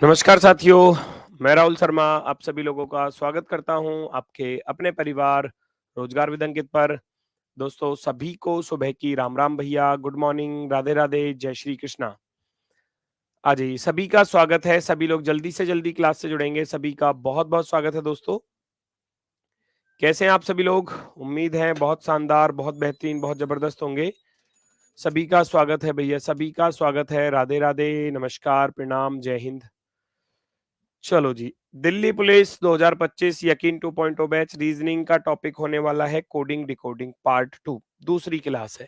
नमस्कार साथियों, मैं राहुल शर्मा आप सभी लोगों का स्वागत करता हूं आपके अपने परिवार रोजगार विद अंकित पर। दोस्तों सभी को सुबह की राम राम भैया, गुड मॉर्निंग, राधे राधे, जय श्री कृष्णा। आज ही सभी का स्वागत है, सभी लोग जल्दी से जल्दी क्लास से जुड़ेंगे, सभी का बहुत बहुत स्वागत है। दोस्तों कैसे हैं आप सभी लोग? उम्मीद है बहुत शानदार, बहुत बेहतरीन, बहुत जबरदस्त होंगे। सभी का स्वागत है भैया, सभी का स्वागत है। राधे राधे, नमस्कार, प्रणाम, जय हिंद। चलो जी, दिल्ली पुलिस 2025 यकीन 2.0 बैच रीजनिंग का टॉपिक होने वाला है कोडिंग डिकोडिंग पार्ट 2, दूसरी क्लास है।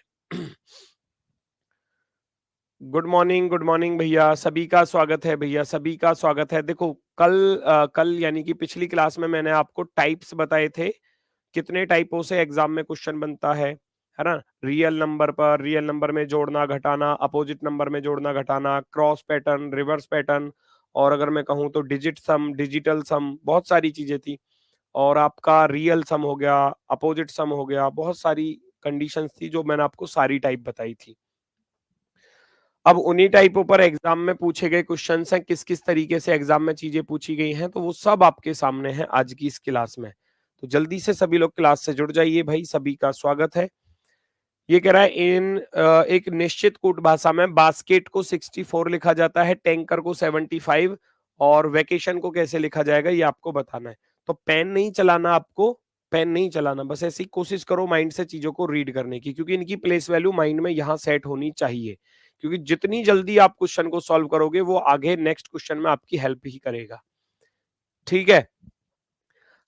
गुड मॉर्निंग भैया, सभी का स्वागत है भैया, सभी का स्वागत है। देखो कल यानी कि पिछली क्लास में मैंने आपको टाइप्स बताए थे, कितने टाइपों से एग्जाम में क्वेश्चन बनता है ना। रियल नंबर पर, रियल नंबर में जोड़ना घटाना, अपोजिट नंबर में जोड़ना घटाना, क्रॉस पैटर्न, रिवर्स पैटर्न, और अगर मैं कहूँ तो डिजिट सम, डिजिटल सम, बहुत सारी चीजें थी। और आपका रियल सम हो गया, अपोजिट सम हो गया, बहुत सारी कंडीशंस थी जो मैंने आपको सारी टाइप बताई थी। अब उन्हीं टाइपों पर एग्जाम में पूछे गए क्वेश्चंस हैं, किस किस तरीके से एग्जाम में चीजें पूछी गई हैं, तो वो सब आपके सामने है आज की इस क्लास में। तो जल्दी से सभी लोग क्लास से जुड़ जाइए भाई, सभी का स्वागत है। ये कह रहा है एक निश्चित कूट भाषा में बास्केट को 64 लिखा जाता है, टैंकर को 75, और वेकेशन को कैसे लिखा जाएगा ये आपको बताना है। तो पेन नहीं चलाना आपको, पेन नहीं चलाना, बस ऐसी कोशिश करो माइंड से चीजों को रीड करने की, क्योंकि इनकी प्लेस वैल्यू माइंड में यहाँ सेट होनी चाहिए। क्योंकि जितनी जल्दी आप क्वेश्चन को सॉल्व करोगे वो आगे नेक्स्ट क्वेश्चन में आपकी हेल्प ही करेगा। ठीक है,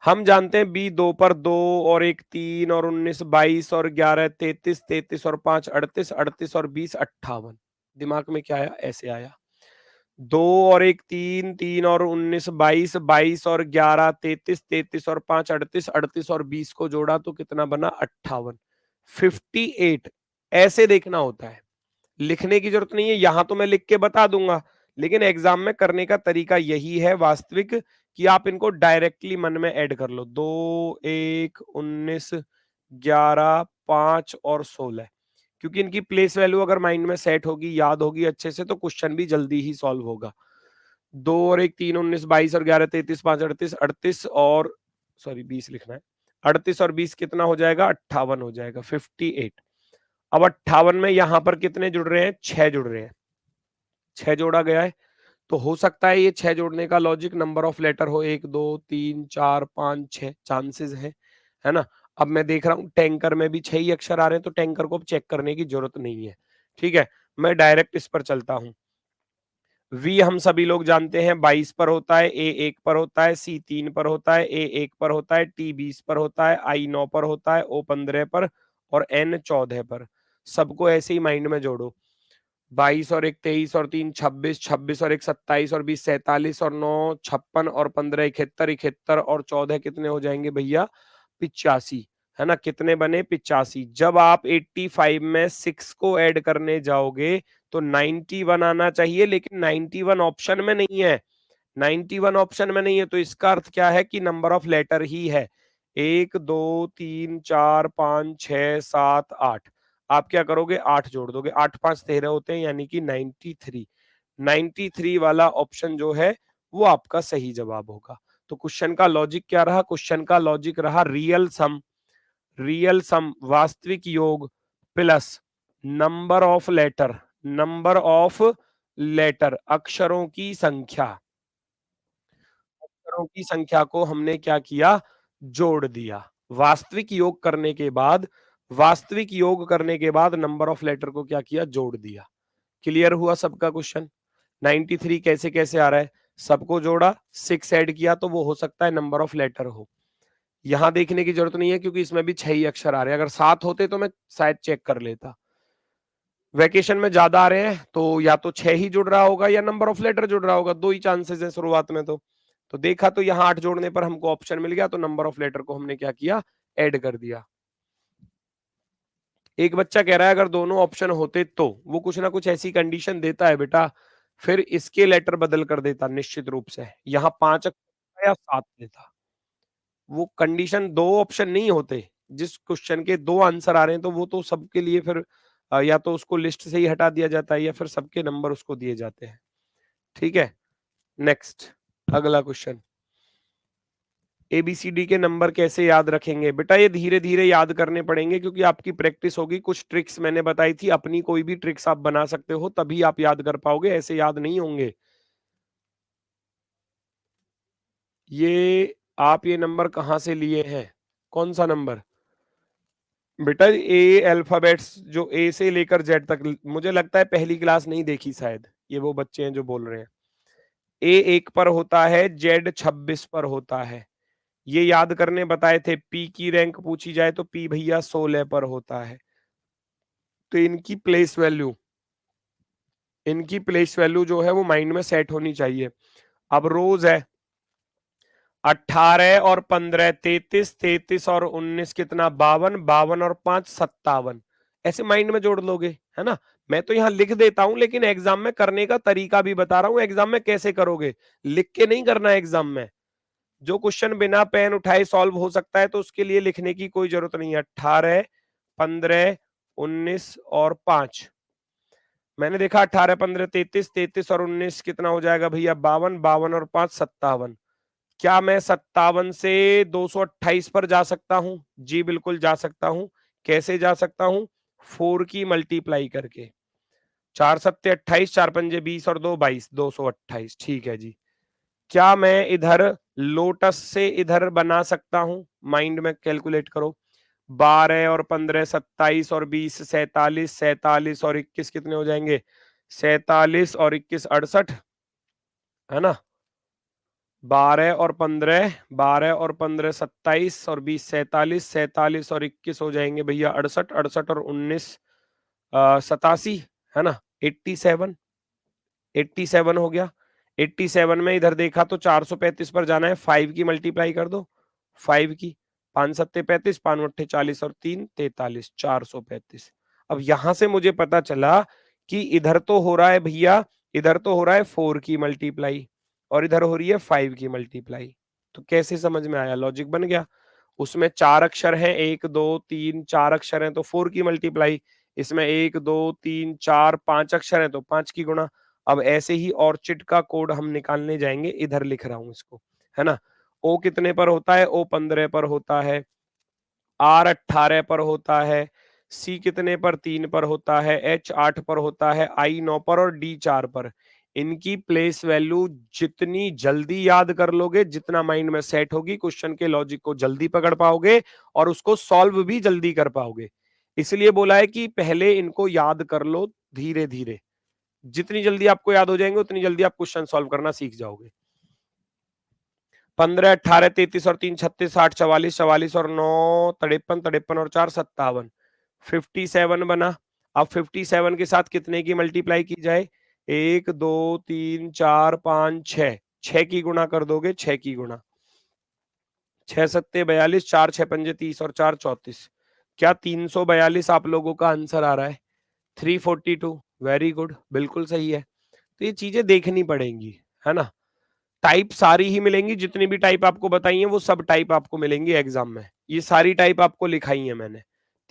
हम जानते हैं बी 2 पर 2 और 1 3 और 19 22 और 11 33, 33 और 5 38, 38 और 20 58। दिमाग में क्या आया? ऐसे आया। 2 और 1 3, 3 और 19 22, 22 और 11 33, 33 और 5 38, 38 और 20 को जोड़ा तो कितना बना? 58, 58। ऐसे देखना होता है, लिखने की जरूरत नहीं है, यहां तो मैं लिख के बता दूंगा, लेकिन एग्जाम में करने का तरीका यही है वास्तविक, कि आप इनको डायरेक्टली मन में ऐड कर लो। 2 1 19 11 5 और 16, क्योंकि इनकी प्लेस वैल्यू अगर माइंड में सेट होगी, याद होगी अच्छे से, तो क्वेश्चन भी जल्दी ही सॉल्व होगा। 2 और 1 3 19 22 और 11 33 5 38, 38 और सॉरी 20 लिखना है, 38 और 20 कितना हो जाएगा? 58 हो जाएगा, 58। अब 58 में यहां पर कितने जुड़ रहे हैं? 6 जुड़ रहे हैं, 6 जोड़ा गया है। तो हो सकता है ये 6 जोड़ने का लॉजिक नंबर ऑफ लेटर हो, 1 2 3 4 5 6 चांसेस है ना। अब मैं देख रहा हूं टैंकर में भी 6 ही अक्षर आ रहे हैं, तो टैंकर को चेक करने की जरूरत नहीं है। ठीक है, मैं डायरेक्ट इस पर चलता हूं। वी हम सभी लोग जानते हैं 22 पर होता है, ए 1 पर होता है, सी 3 पर होता है, ए 1 पर होता है, टी 20 पर होता है, आई 9 पर होता है, ओ 15 पर और एन 14 पर। सबको ऐसे ही माइंड में जोड़ो। 22 और 1 23 और 3 26, 26 और 1 27 और 20 47 और 9 56 और 15 71, 71 और 14 कितने हो जाएंगे भैया? 85, है ना। कितने बने? 85। जब आप 85 में 6 को ऐड करने जाओगे तो 91 आना चाहिए, लेकिन 91 ऑप्शन में नहीं है। 91 ऑप्शन में नहीं है, तो इसका अर्थ क्या है कि नंबर ऑफ लेटर ही है। 1 2 3 4 5 6 7 8। आप क्या करोगे? 8 जोड़ दोगे, 8 5 13 होते हैं, यानी कि 93। 93 वाला ऑप्शन जो है वो आपका सही जवाब होगा। तो क्वेश्चन का लॉजिक क्या रहा? क्वेश्चन का लॉजिक रहा रियल सम, रियल सम वास्तविक योग plus number of letter, number of letter अक्षरों की संख्या, अक्षरों की संख्या को हमने क्या किया? जोड़ दिया। वास्तविक योग करने के बाद, वास्तविक योग करने के बाद नंबर ऑफ लेटर को क्या किया? जोड़ दिया। क्लियर हुआ सबका क्वेश्चन? 93 कैसे कैसे आ रहा है? सबको जोड़ा, 6 ऐड किया, तो वो हो सकता है नंबर ऑफ लेटर हो। यहां देखने की जरूरत नहीं है, क्योंकि इसमें भी 6 ही अक्षर आ रहे हैं। अगर 7 होते तो मैं शायद चेक कर लेता। वैकेशन में ज्यादा आ रहे हैं, तो या तो 6 ही जुड़ रहा होगा या नंबर ऑफ लेटर जुड़ रहा होगा, दो ही चांसेस है शुरुआत में। तो देखा तो यहाँ 8 जोड़ने पर हमको ऑप्शन मिल गया, तो नंबर ऑफ लेटर को हमने क्या किया? ऐड कर दिया। एक बच्चा कह रहा है अगर दोनों ऑप्शन होते तो, वो कुछ ना कुछ ऐसी कंडीशन देता है बेटा, फिर इसके लेटर बदल कर देता निश्चित रूप से। यहाँ 5 या 7 देता। वो कंडीशन, दो ऑप्शन नहीं होते, जिस क्वेश्चन के 2 आंसर आ रहे हैं तो वो तो सबके लिए फिर या तो उसको लिस्ट से ही हटा दिया जाता है, या फिर सबके नंबर उसको दिए जाते हैं। ठीक है, नेक्स्ट, अगला क्वेश्चन, ABCD के नंबर कैसे याद रखेंगे? बेटा ये धीरे धीरे याद करने पड़ेंगे क्योंकि आपकी प्रैक्टिस होगी। कुछ ट्रिक्स मैंने बताई थी, अपनी कोई भी ट्रिक्स आप बना सकते हो तभी आप याद कर पाओगे, ऐसे याद नहीं होंगे। ये आप ये नंबर कहाँ से लिए हैं? कौन सा नंबर? बेटा ए अल्फाबेट्स जो ए से लेकर जेड तक, मुझे लगता है पहली क्लास नहीं देखी शायद, ये वो बच्चे हैं जो बोल रहे हैं। ए 1 पर होता है, जेड 26 पर होता है। ये याद करने बताए थे। पी की रैंक पूछी जाए तो पी भैया 16 पर होता है। तो इनकी प्लेस वैल्यू जो है वो माइंड में सेट होनी चाहिए। अब रोज है 18 और 15, 33, 33 और 19 कितना 52, 52 और 5 57, ऐसे माइंड में जोड़ लोगे, है ना। मैं तो यहाँ लिख देता हूं लेकिन एग्जाम में करने का तरीका भी बता रहा हूं। एग्जाम में कैसे करोगे, लिख के नहीं करना एग्जाम में। जो क्वेश्चन बिना पेन उठाए सॉल्व हो सकता है तो उसके लिए लिखने की कोई जरूरत नहीं है। 18, 15, 19 और 5, मैंने देखा 18, 15, 33, 33 और 19 कितना हो जाएगा भैया 52, 52 और 5 57। क्या मैं 57 से 228 पर जा सकता हूं? जी बिल्कुल जा सकता हूं। कैसे जा सकता हूं? 4 की मल्टीप्लाई करके। 4 सत्ते 28, 4 पंजे 20 और 2 22, 228। ठीक है जी। क्या मैं इधर लोटस से इधर बना सकता हूं? माइंड में कैलकुलेट करो। 12 और 15 27 और 20 47, 47 और 21 कितने हो जाएंगे? 47 और 21 68, है ना। 12 और 15 27 और 20 47, 47 और 21 हो जाएंगे भैया 68, 68 और 19 87, है ना। 87, 87 हो गया। 87 में इधर देखा तो 435 पर जाना है, 5 की मल्टीप्लाई कर दो, 5 की। 5 सत्ते 35, 5 अट्ठे 40 और 3 43, 435। अब यहां से मुझे पता चला कि इधर तो हो रहा है भैया, इधर तो हो रहा है 4 की मल्टीप्लाई और इधर हो रही है 5 की मल्टीप्लाई। तो कैसे समझ में आया? लॉजिक बन गया। उसमें 4 अक्षर हैं, 1 2 3 4 अक्षर हैं तो 4 की मल्टीप्लाई। इसमें 1 2 3 4 5 अक्षर हैं तो 5 की गुणा। अब ऐसे ही ऑर्चिड का कोड हम निकालने जाएंगे, इधर लिख रहा हूं इसको, है ना। ओ कितने पर होता है? ओ 15 पर होता है। आर 18 पर होता है। सी कितने पर? 3 पर होता है। एच 8 पर होता है। आई 9 पर और डी 4 पर। इनकी प्लेस वैल्यू जितनी जल्दी याद कर लोगे, जितना माइंड में सेट होगी, क्वेश्चन के लॉजिक को जल्दी पकड़ पाओगे और उसको सॉल्व भी जल्दी कर पाओगे। इसलिए बोला है कि पहले इनको याद कर लो धीरे धीरे। जितनी जल्दी आपको याद हो जाएंगे उतनी जल्दी आप क्वेश्चन सॉल्व करना सीख जाओगे। 15 18 33 और 3 36 8 44 44 और 9 53 53 और 4 57, 57 बना। अब 57 के साथ कितने की मल्टीप्लाई की जाए? 1 2 3 4 5 6, 6 की गुणा कर दोगे, 6 की गुणा। 6 सत्ते 42, 4 6 पंजे 30 और 4 34। क्या 342 आप लोगों का आंसर आ रहा है? 342, वेरी गुड, बिल्कुल सही है। तो ये चीजें देखनी पड़ेंगी, है ना। टाइप सारी ही मिलेंगी, जितनी भी टाइप आपको बताई है वो सब टाइप आपको मिलेंगी एग्जाम में। ये सारी टाइप आपको लिखाई है मैंने।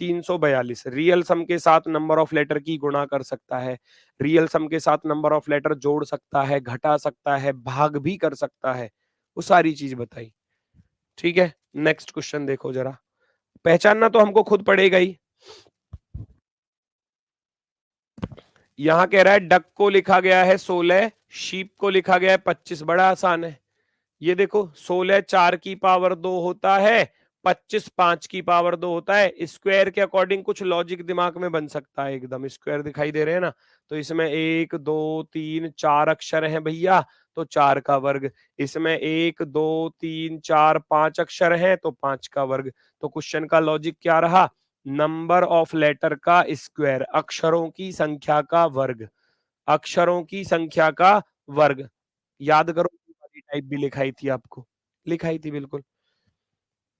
342 रियल सम के साथ नंबर ऑफ लेटर की गुणा कर सकता है, रियल सम के साथ नंबर ऑफ लेटर जोड़ सकता है, घटा सकता है, भाग भी कर सकता है, वो सारी चीज बताई। ठीक है, नेक्स्ट क्वेश्चन देखो जरा। पहचानना तो हमको खुद पड़ेगा ही। यहां कह रहा है डक को लिखा गया है 16, शीप को लिखा गया है 25। बड़ा आसान है। ये देखो 16 4 की पावर 2 होता है, 25 5 की पावर 2 होता है। स्क्वायर के अकॉर्डिंग कुछ लॉजिक दिमाग में बन सकता है, एकदम स्क्वायर दिखाई दे रहे हैं ना। तो इसमें 1 2 3 4 अक्षर हैं भैया, तो 4 का वर्ग। इसमें 1 2 3 4 5 अक्षर हैं तो 5 का वर्ग। तो क्वेश्चन का लॉजिक क्या रहा? नंबर ऑफ लेटर का स्क्वायर, अक्षरों की संख्या का वर्ग, अक्षरों की संख्या का वर्ग। याद करो, टाइप भी लिखाई थी आपको, लिखाई थी बिल्कुल।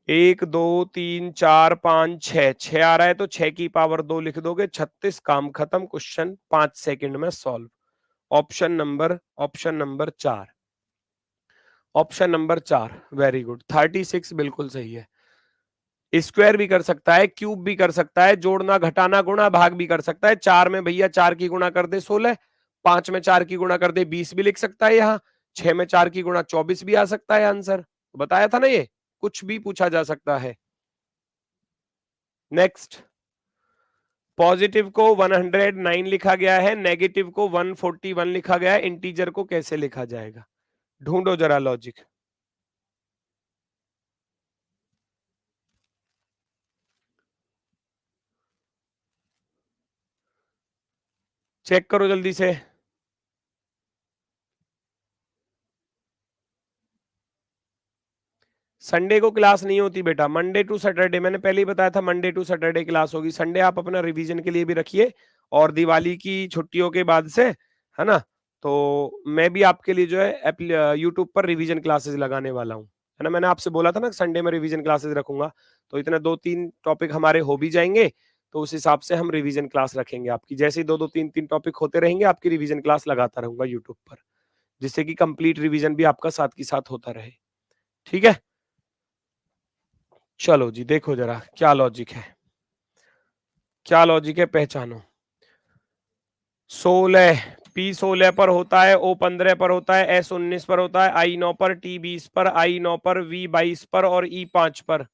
1 2 3 4 5 6, 6 आ रहा है तो 6 की पावर 2 लिख दोगे, 36, काम खत्म, क्वेश्चन 5 सेकंड में solve. Option number 4, option number 4, very good. 36 बिल्कुल सही है। स्क्वायर भी कर सकता है, क्यूब भी कर सकता है, जोड़ना घटाना गुणा भाग भी कर सकता है। 4 में भैया 4 की गुणा कर दे 16, 5 में 4 की गुणा कर दे 20 भी लिख सकता है यहाँ। 6 में 4 की गुणा 24 भी आ सकता है आंसर, बताया था ना, ये कुछ भी पूछा जा सकता है। नेक्स्ट, पॉजिटिव को 109 लिखा गया है, नेगेटिव को 141 लिखा गया है, इंटीजर को कैसे लिखा जाएगा? ढूंढो जरा लॉजिक। चेक करो जल्दी से। संडे को क्लास नहीं होती बेटा, मंडे टू सैटरडे, मैंने पहले ही बताया था मंडे टू सैटरडे क्लास होगी। संडे आप अपना रिवीजन के लिए भी रखिए, और दिवाली की छुट्टियों के बाद से, है ना, तो मैं भी आपके लिए जो है यूट्यूब पर रिवीजन क्लासेस लगाने वाला हूँ, है ना। मैंने आपसे बोला था ना संडे में रिवीजन क्लासेस रखूंगा, तो इतने 2-3 टॉपिक हमारे हो भी जाएंगे, तो उस हिसाब से हम रिवीजन क्लास रखेंगे आपकी। जैसे ही 2-2 3-3 टॉपिक होते रहेंगे, आपकी रिवीजन क्लास लगाता रहूंगा यूट्यूब पर, जिससे कि कंप्लीट रिवीजन भी आपका साथ की साथ होता रहे। ठीक है, चलो जी, देखो जरा क्या लॉजिक है, क्या लॉजिक है, पहचानो। 16 P16 पर होता है, O15 पर होता है, S19 पर होता है, I9 पर, T20 पर, I9 पर, V22 पर और E5 पर।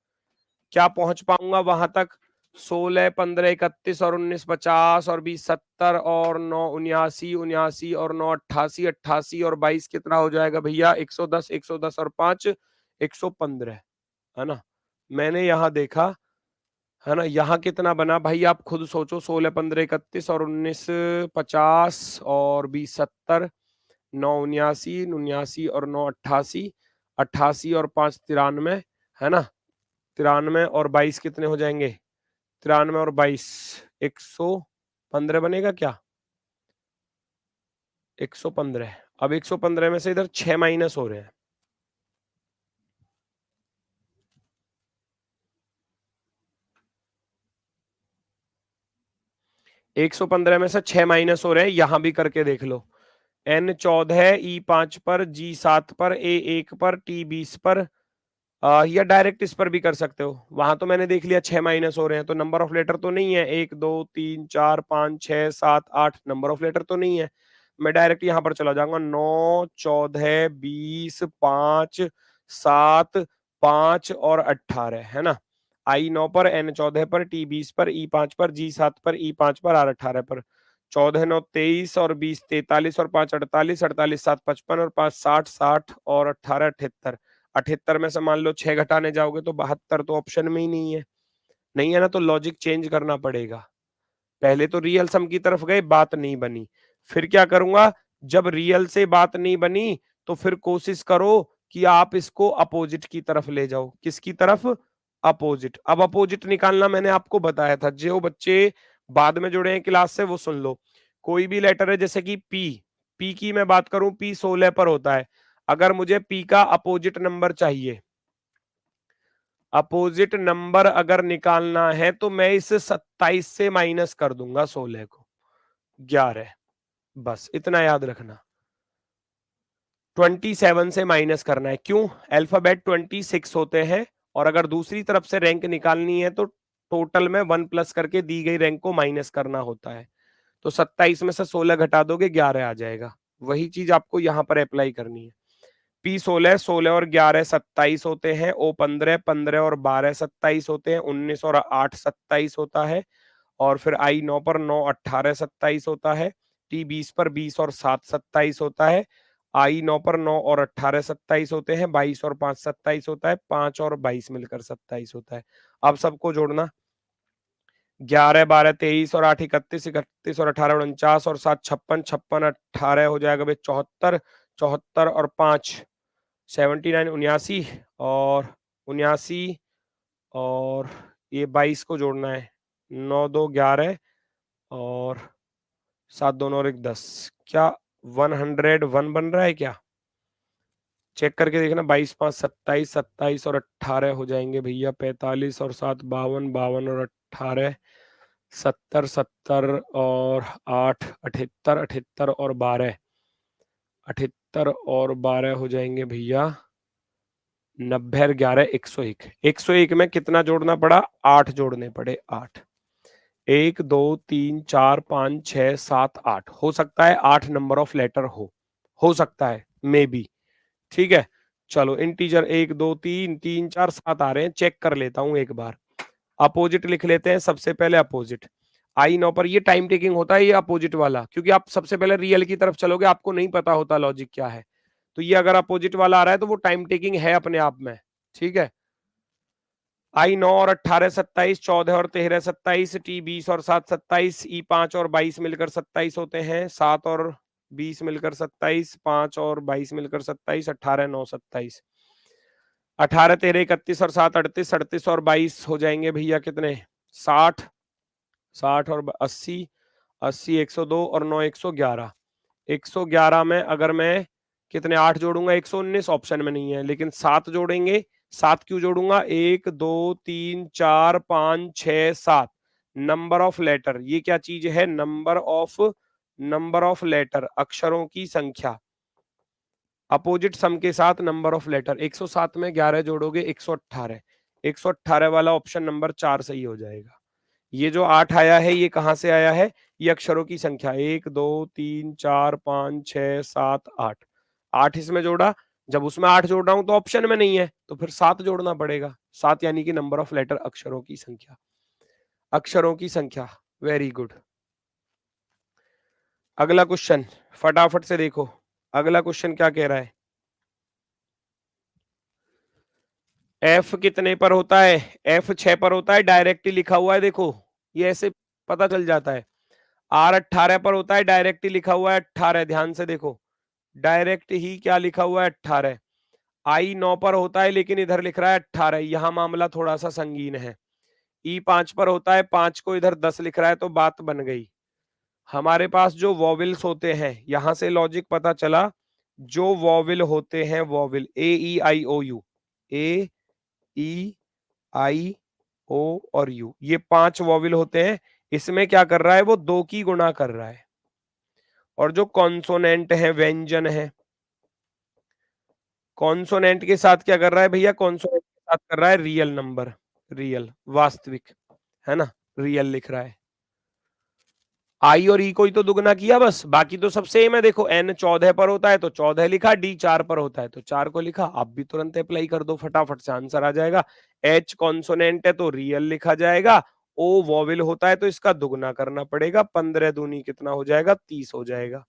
क्या पहुंच पाऊंगा वहां तक? 16, 15, 31 और 19 50 और 20 70 और 9 79 79 और 9 88 88 और 22 कितना हो जाएगा भैया? 110 110 और 5 115, है ना। मैंने यहाँ देखा, है ना, यहाँ कितना बना भाई, आप खुद सोचो। 16 15 31 और 19 50 और 20 70, 9 79 79 और 9 88 88 और 5 93, है ना। 93 और 22 कितने हो जाएंगे? 93 और 22 115 बनेगा क्या? 115। अब 115 में से इधर 6 माइनस हो रहे हैं, 115 में से 6 माइनस हो रहे हैं, यहां भी करके देख लो। N14 E5 पर, G7 पर, A1 पर, T20 पर, या डायरेक्ट इस पर भी कर सकते हो। वहां तो मैंने देख लिया 6 माइनस हो रहे हैं, तो नंबर ऑफ लेटर तो नहीं है, 1 2 3 4 5 6 7 8 नंबर ऑफ लेटर तो नहीं है। मैं डायरेक्ट यहाँ पर चला जाऊंगा, 9 14 20 5 7 5 और 18, है ना। I9 पर, N14 पर, T20 पर, E5 पर, G7 पर, E5 पर, R18 पर। 14 9 23 और 20 43 और 5 48 48 7 55 और 5 60 60 और 18 78। 78 में से मान लो 6 घटाने जाओगे तो 72 तो ऑप्शन में ही नहीं है, नहीं है ना, तो लॉजिक चेंज करना पड़ेगा। पहले तो रियल सम की तरफ गए, बात नहीं बनी, फिर क्या करूंगा, जब रियल से बात नहीं बनी तो फिर कोशिश करो कि आप इसको अपोजिट की तरफ ले जाओ। किसकी तरफ? अपोजिट। अब अपोजिट निकालना मैंने आपको बताया था, जो बच्चे बाद में जुड़े हैं क्लास से वो सुन लो। कोई भी लेटर है, जैसे कि पी की मैं बात करूं, P16 पर होता है। अगर मुझे पी का अपोजिट नंबर चाहिए, अपोजिट नंबर अगर निकालना है, तो मैं इस 27 से माइनस कर दूंगा 16 को, 11, बस इतना याद रखना। 27 से माइनस करना है, क्यों? अल्फाबेट 26 होते हैं, और अगर दूसरी तरफ से रैंक निकालनी है तो टोटल में 1 प्लस करके दी गई रैंक को माइनस करना होता है। तो 27 में से 16 घटा दोगे, 11 आ जाएगा। वही चीज आपको यहाँ पर अप्लाई करनी है। P16 16 और 11 27 होते हैं, O15 15 और 12 27 होते हैं, 19 और 8 27 होता है, और फिर I9 पर 9 18 27 होता है, T20 पर 20 और 7 27 होता है, I9 पर 9 और 18 27 होते हैं, 22 और 5 27 होता है, 5 और 22 मिलकर 27 होता है। अब सबको जोड़ना, 11 12 23 और 8 31 31 और 18 49 और 7 56 56 18 हो जाएगा भाई 74 74 और 5 79 79 और 79 और ये 22 को जोड़ना है, 9 2 11 और 7 2 और 1 10। क्या 101 बन रहा है क्या? चेक करके देखना। 22 5 27 27 और 18 हो जाएंगे भैया 45 और 7 52 52 और 18 70 70 और 8 78 78 और 12 78 और 12 हो जाएंगे भैया 90 और 11 101। 101 में कितना जोड़ना पड़ा? 8 जोड़ने पड़े, 8। 1 2 3 4 5 6 7 8 हो सकता है 8 नंबर ऑफ लेटर हो सकता है। May be. ठीक है, चलो इंटीजर 1 2 3 3 4 7 आ रहे हैं, चेक कर लेता हूं एक बार। अपोजिट लिख लेते हैं सबसे पहले, अपोजिट आई 9 पर। ये टाइम टेकिंग होता है ये अपोजिट वाला, क्योंकि आप सबसे पहले रियल की तरफ चलोगे, आपको नहीं पता होता लॉजिक क्या है। तो ये अगर अपोजिट वाला आ रहा है तो वो टाइम टेकिंग है अपने आप में। ठीक है, आई 9 और 18 27, 14 और 13 27, टी 20 और 7 27, ई 5 और 22 मिलकर 27 होते हैं, 7 और 20 मिलकर 27, 5 और 22 मिलकर 27, 18 9 27, 18 13 31 और 7 38, 38 और 22 हो जाएंगे भैया कितने, 60, 60 और 80, 80 102 और 9 111, 111 में अगर मैं कितने 8 जोड़ूंगा 119, ऑप्शन में नहीं है, लेकिन 7 जोड़ेंगे। 7 क्यों जोड़ूंगा, 1 2 3 4 5 6 7, नंबर ऑफ लेटर, ये क्या चीज है, नंबर ऑफ लेटर, अक्षरों की संख्या, अपोजिट सम के साथ नंबर ऑफ लेटर। 107 में 11 जोड़ोगे 118, 118 वाला ऑप्शन नंबर 4 सही हो जाएगा। ये जो 8 आया है ये कहां से आया है, ये अक्षरों की संख्या, 1 2 3 4 5 6 7 8, 8 इसमें जोड़ा, जब उसमें 8 जोड़ रहा हूं तो ऑप्शन में नहीं है, तो फिर 7 जोड़ना पड़ेगा, 7 यानी कि नंबर ऑफ लेटर, अक्षरों की संख्या, अक्षरों की संख्या। Very good. अगला क्वेश्चन फटाफट से देखो, अगला क्वेश्चन क्या कह रहा है, एफ कितने पर होता है, एफ 6 पर होता है, डायरेक्टली लिखा हुआ है, देखो ये ऐसे पता चल जाता है। आर 18 पर होता है, डायरेक्टली लिखा हुआ है 18, ध्यान से देखो, डायरेक्ट ही क्या लिखा हुआ है 18। आई 9 पर होता है लेकिन इधर लिख रहा है 18, यहां मामला थोड़ा सा संगीन है। ई 5 पर होता है, 5 को इधर 10 लिख रहा है, तो बात बन गई। हमारे पास जो वॉविल्स होते हैं, यहां से लॉजिक पता चला, जो वॉविल होते हैं, वॉविल ए ई आई ओ यू, ए ई आई ओ और यू, ये 5 वॉविल होते हैं, इसमें क्या कर रहा है, वो 2 की गुणा कर रहा है। और जो कॉन्सोनेंट है, व्यंजन है, कॉन्सोनेंट के साथ क्या कर रहा है भैया, कॉन्सोनेंट के साथ कर रहा है रियल नंबर, रियल वास्तविक, है ना, रियल लिख रहा है। आई और ई को ही तो दुगना किया बस, बाकी तो सब सेम है। देखो एन 14 पर होता है तो 14 लिखा, डी 4 पर होता है तो 4 को लिखा, आप भी तुरंत अप्लाई कर दो, फटाफट से आंसर आ जाएगा। एच कॉन्सोनेंट है तो रियल लिखा जाएगा, ओ वॉविल होता है तो इसका दुगना करना पड़ेगा, 15 दूनी कितना हो जाएगा, 30 हो जाएगा।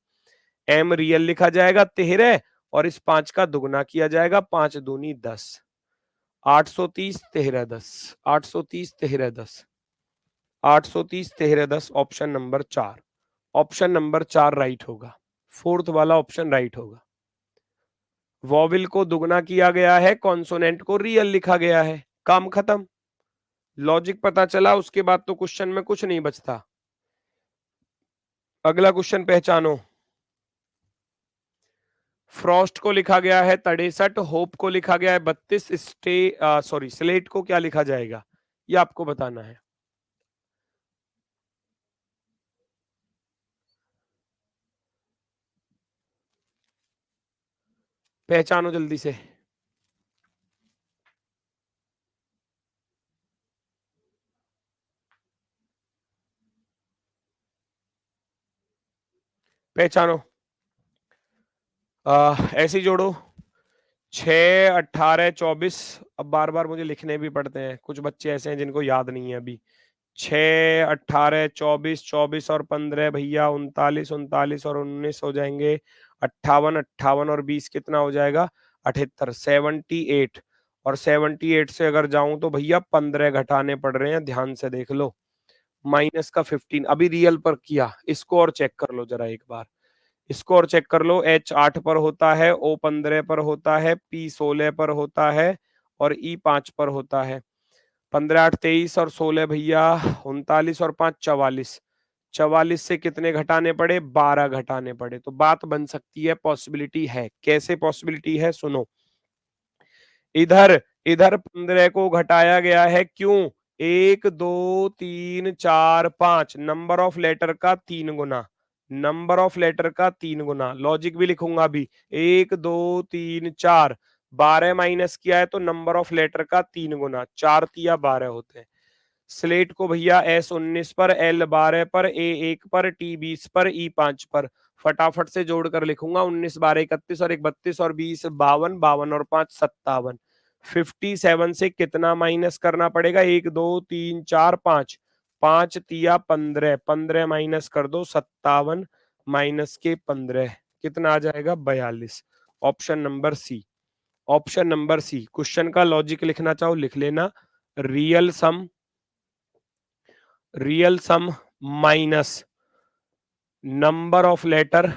एम रियल लिखा जाएगा 13, और इस 5 का दुगना किया जाएगा, 5 दूनी 10, 830 13 10, 830 13 10, 830 13 10, option number 4, option number 4 right होगा, फोर्थ वाला ऑप्शन राइट होगा। वॉविल को दुगना किया गया है, कॉन्सोनेंट को रियल लिखा गया है, काम खत्म। लॉजिक पता चला, उसके बाद तो क्वेश्चन में कुछ नहीं बचता। अगला क्वेश्चन पहचानो, फ्रॉस्ट को लिखा गया है 63, होप को लिखा गया है 32, स्लेट को क्या लिखा जाएगा, ये आपको बताना है। पहचानो जल्दी से, पहचानो। ऐसे ही जोड़ो, 6 18 24, अब बार बार मुझे लिखने भी पड़ते हैं, कुछ बच्चे ऐसे हैं जिनको याद नहीं है अभी। 6 18 24, 24 और 15 भैया 39, 39 और 19 हो जाएंगे 58, 58 और 20 कितना हो जाएगा 78, 78, और 78 से अगर जाऊं तो भैया 15 घटाने पड़ रहे हैं, ध्यान से देख लो, माइनस का 15, अभी रियल पर किया, इसको और चेक कर लो जरा एक बार, इसको और चेक कर लो। एच 8 पर होता है, ओ 15 पर होता है, पी 16 पर होता है, और ई 5 पर होता है। 15 8 23 और 16 भैया 39 और 5 44, 44 से कितने घटाने पड़े, 12 घटाने पड़े, तो बात बन सकती है, पॉसिबिलिटी है। कैसे पॉसिबिलिटी है, सुनो, इधर इधर 15 को घटाया गया है, क्यों, 1 2 3 4 5, नंबर ऑफ लेटर का 3 गुना, नंबर ऑफ लेटर का 3 गुना, लॉजिक भी लिखूंगा अभी, 1 2 3 4, 12 माइनस किया है तो नंबर ऑफ लेटर का 3 गुना, 4 तिया 12 होते हैं। स्लेट को भैया S 19 पर, L 12 पर, A 1 पर, T 20 पर, E 5 पर, फटाफट से जोड़कर लिखूंगा, 19 12 31 और 1 32 और 20 52, 52 और 5 57। 57 से कितना माइनस करना पड़ेगा? 1 2 3 4 5, 5 तिया 15, 15 माइनस कर दो 57 माइनस के 15 कितना आ जाएगा? 42। Option number C. Option number C. Question का लॉजिक लिखना चाहो लिख लेना, real sum minus number of letter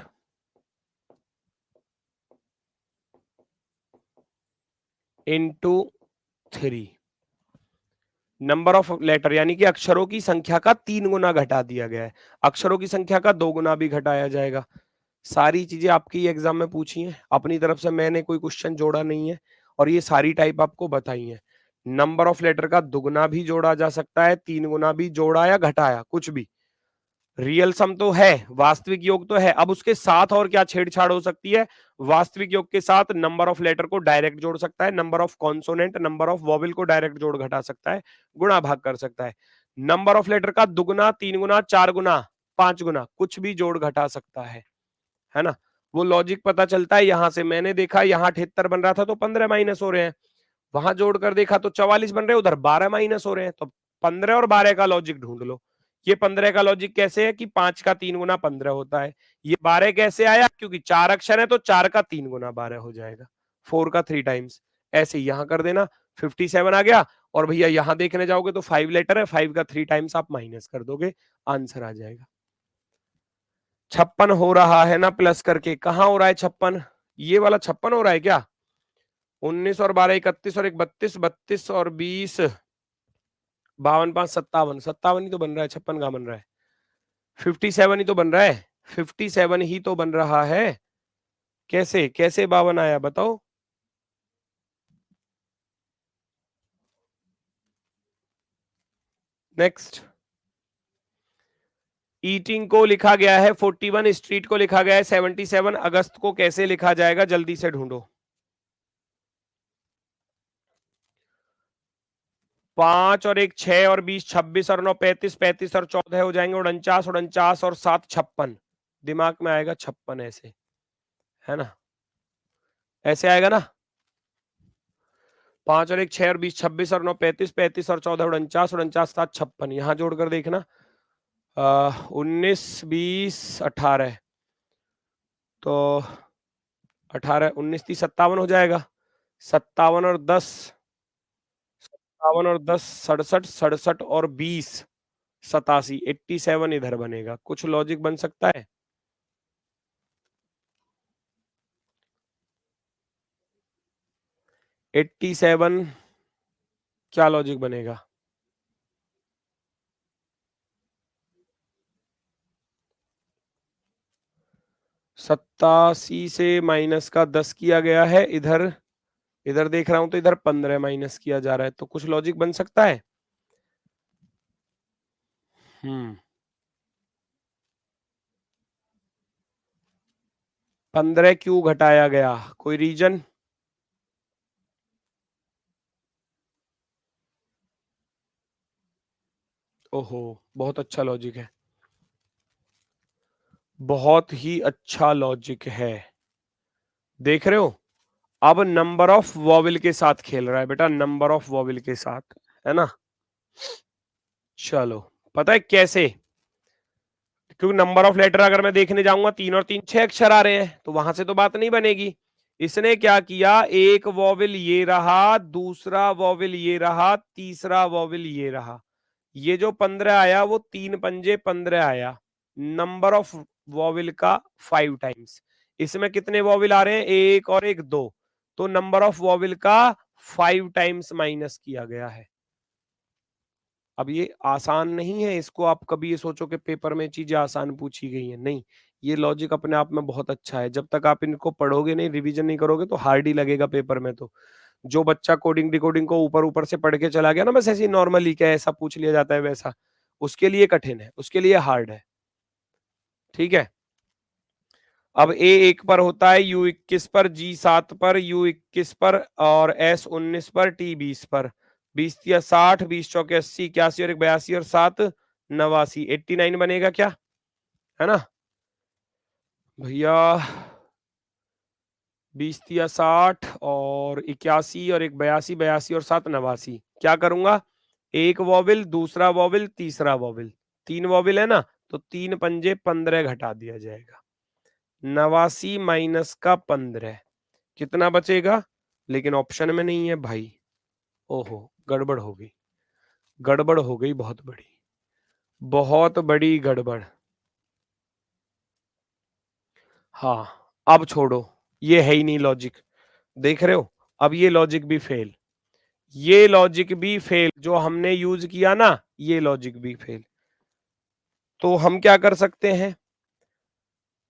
into 3। Number of letter यानी कि अक्षरों की संख्या का 3 गुना घटा दिया गया है, अक्षरों की संख्या का 2 गुना भी घटाया जाएगा। सारी चीजें आपकी एग्जाम में पूछी हैं, अपनी तरफ से मैंने कोई क्वेश्चन जोड़ा नहीं है और ये सारी टाइप आपको बताई है। नंबर ऑफ लेटर का दुगुना भी जोड़ा जा सकता है, 3 गुना भी जोड़ा या घटाया, कुछ भी। रियल सम तो है, वास्तविक योग तो है, अब उसके साथ और क्या छेड़छाड़ हो सकती है? वास्तविक योग के साथ नंबर ऑफ लेटर को डायरेक्ट जोड़ सकता है, number of consonant, number of vowel को डायरेक्ट जोड़ घटा सकता है, गुणा भाग कर सकता है। नंबर ऑफ लेटर का दुगुना, 3 गुना, 4 गुना, 5 गुना, कुछ भी जोड़ घटा सकता है ना? वो लॉजिक पता चलता है यहां से। मैंने देखा यहाँ 78 बन रहा था तो 15 माइनस हो रहे हैं, वहां जोड़कर देखा तो 44 बन रहे हैं, उधर 12 माइनस हो रहे हैं, तो 15 और 12 का लॉजिक ढूंढ लो। ये 15 का लॉजिक कैसे है कि 5 का 3 गुना 15 होता है। ये 12 कैसे आया? क्योंकि 4 अक्षर है तो 4 का 3 गुना 12 हो जाएगा, 4 का 3 टाइम्स। ऐसे ही यहां कर देना, 57 आ गया। और भैया यहां देखने जाओगे तो 5 लेटर है, 5 का 3 टाइम्स आप माइनस कर दोगे, आंसर आ जाएगा। 56 हो रहा है ना प्लस करके? कहां हो रहा है 56? ये वाला 56 हो रहा है क्या? 19 और 12 31 और 1 32, 32 और 20 52 5 57, 57 ही तो बन रहा है, 56 कहां बन रहा है? 57 ही तो बन रहा है, 57 ही तो बन रहा है। कैसे कैसे 52 आया बताओ? नेक्स्ट। ईटिंग को लिखा गया है 41, स्ट्रीट को लिखा गया है 77, अगस्त को कैसे लिखा जाएगा? जल्दी से ढूंढो। 5 और 1 6 और 20 26 और 9 35, 35 और 14 हो जाएंगे 49, 49 और 7 56। दिमाग में आएगा 56 ऐसे, है ना? ऐसे आएगा ना? 5 और 1 6 और 20 26 और 9 35, 35 और 14 49, 49 7 56। यहां जोड़कर देखना, 19 20 18, तो 18 19 30 57 हो जाएगा। 57 और 10, 57 और 10 67, 67 और 20 87, 87 इधर बनेगा। कुछ लॉजिक बन सकता है? एट्टी सेवन क्या लॉजिक बनेगा? 87 से माइनस का 10 किया गया है, इधर इधर देख रहा हूं तो इधर 15 माइनस किया जा रहा है, तो कुछ लॉजिक बन सकता है? 15 क्यों घटाया गया? कोई रीजन? ओहो, बहुत अच्छा लॉजिक है, बहुत ही अच्छा लॉजिक है। देख रहे हो? अब नंबर ऑफ वॉवेल के साथ खेल रहा है बेटा, नंबर ऑफ वॉवेल के साथ, है ना? चलो, पता है कैसे? क्योंकि नंबर ऑफ लेटर अगर मैं देखने जाऊंगा 3 और 3 6 अक्षर आ रहे हैं, तो वहां से तो बात नहीं बनेगी। इसने क्या किया, एक वॉवेल ये रहा, दूसरा वॉवेल ये रहा, तीसरा वॉवेल ये रहा। ये जो 15 आया वो 3 पंजे 15 आया, नंबर ऑफ वॉवेल का 5 टाइम्स। इसमें कितने वॉवेल आ रहे हैं? एक और एक, दो, तो नंबर ऑफ वॉवेल का 5 टाइम्स माइनस किया गया है। अब ये आसान नहीं है, इसको आप कभी ये सोचो कि पेपर में चीजें आसान पूछी गई हैं, नहीं। ये लॉजिक अपने आप में बहुत अच्छा है, जब तक आप इनको पढ़ोगे नहीं, रिवीजन नहीं करोगे तो हार्ड ही लगेगा पेपर में। तो जो बच्चा कोडिंग डिकोडिंग को ऊपर ऊपर से पढ़ के चला गया ना, बस ऐसे नॉर्मली क्या ऐसा पूछ लिया जाता है वैसा, उसके लिए कठिन है, उसके लिए हार्ड है। ठीक है। अब A1 पर होता है, U21 पर, G7 पर, U21 पर और S19 पर, T20 पर। 20 या 60, 20 चौके 80, 81 और 1 82 और 7 89, 89 बनेगा क्या? है ना? भैया 20 या 60 और 81 और एक 82, 82 और 7 89। क्या करूंगा, एक वॉविल, दूसरा वॉविल, तीसरा वॉविल, 3 वॉविल है ना, तो 3 पंजे 15 घटा दिया जाएगा। 89 माइनस का 15 कितना बचेगा, लेकिन ऑप्शन में नहीं है भाई। ओहो, गड़बड़ हो गई, गड़बड़ हो गई, बहुत बड़ी, बहुत बड़ी गड़बड़। हाँ, अब छोड़ो, ये है ही नहीं लॉजिक, देख रहे हो, अब ये लॉजिक भी फेल, ये लॉजिक भी फेल, जो हमने यूज किया ना, ये लॉजिक भी फेल। तो हम क्या कर सकते हैं,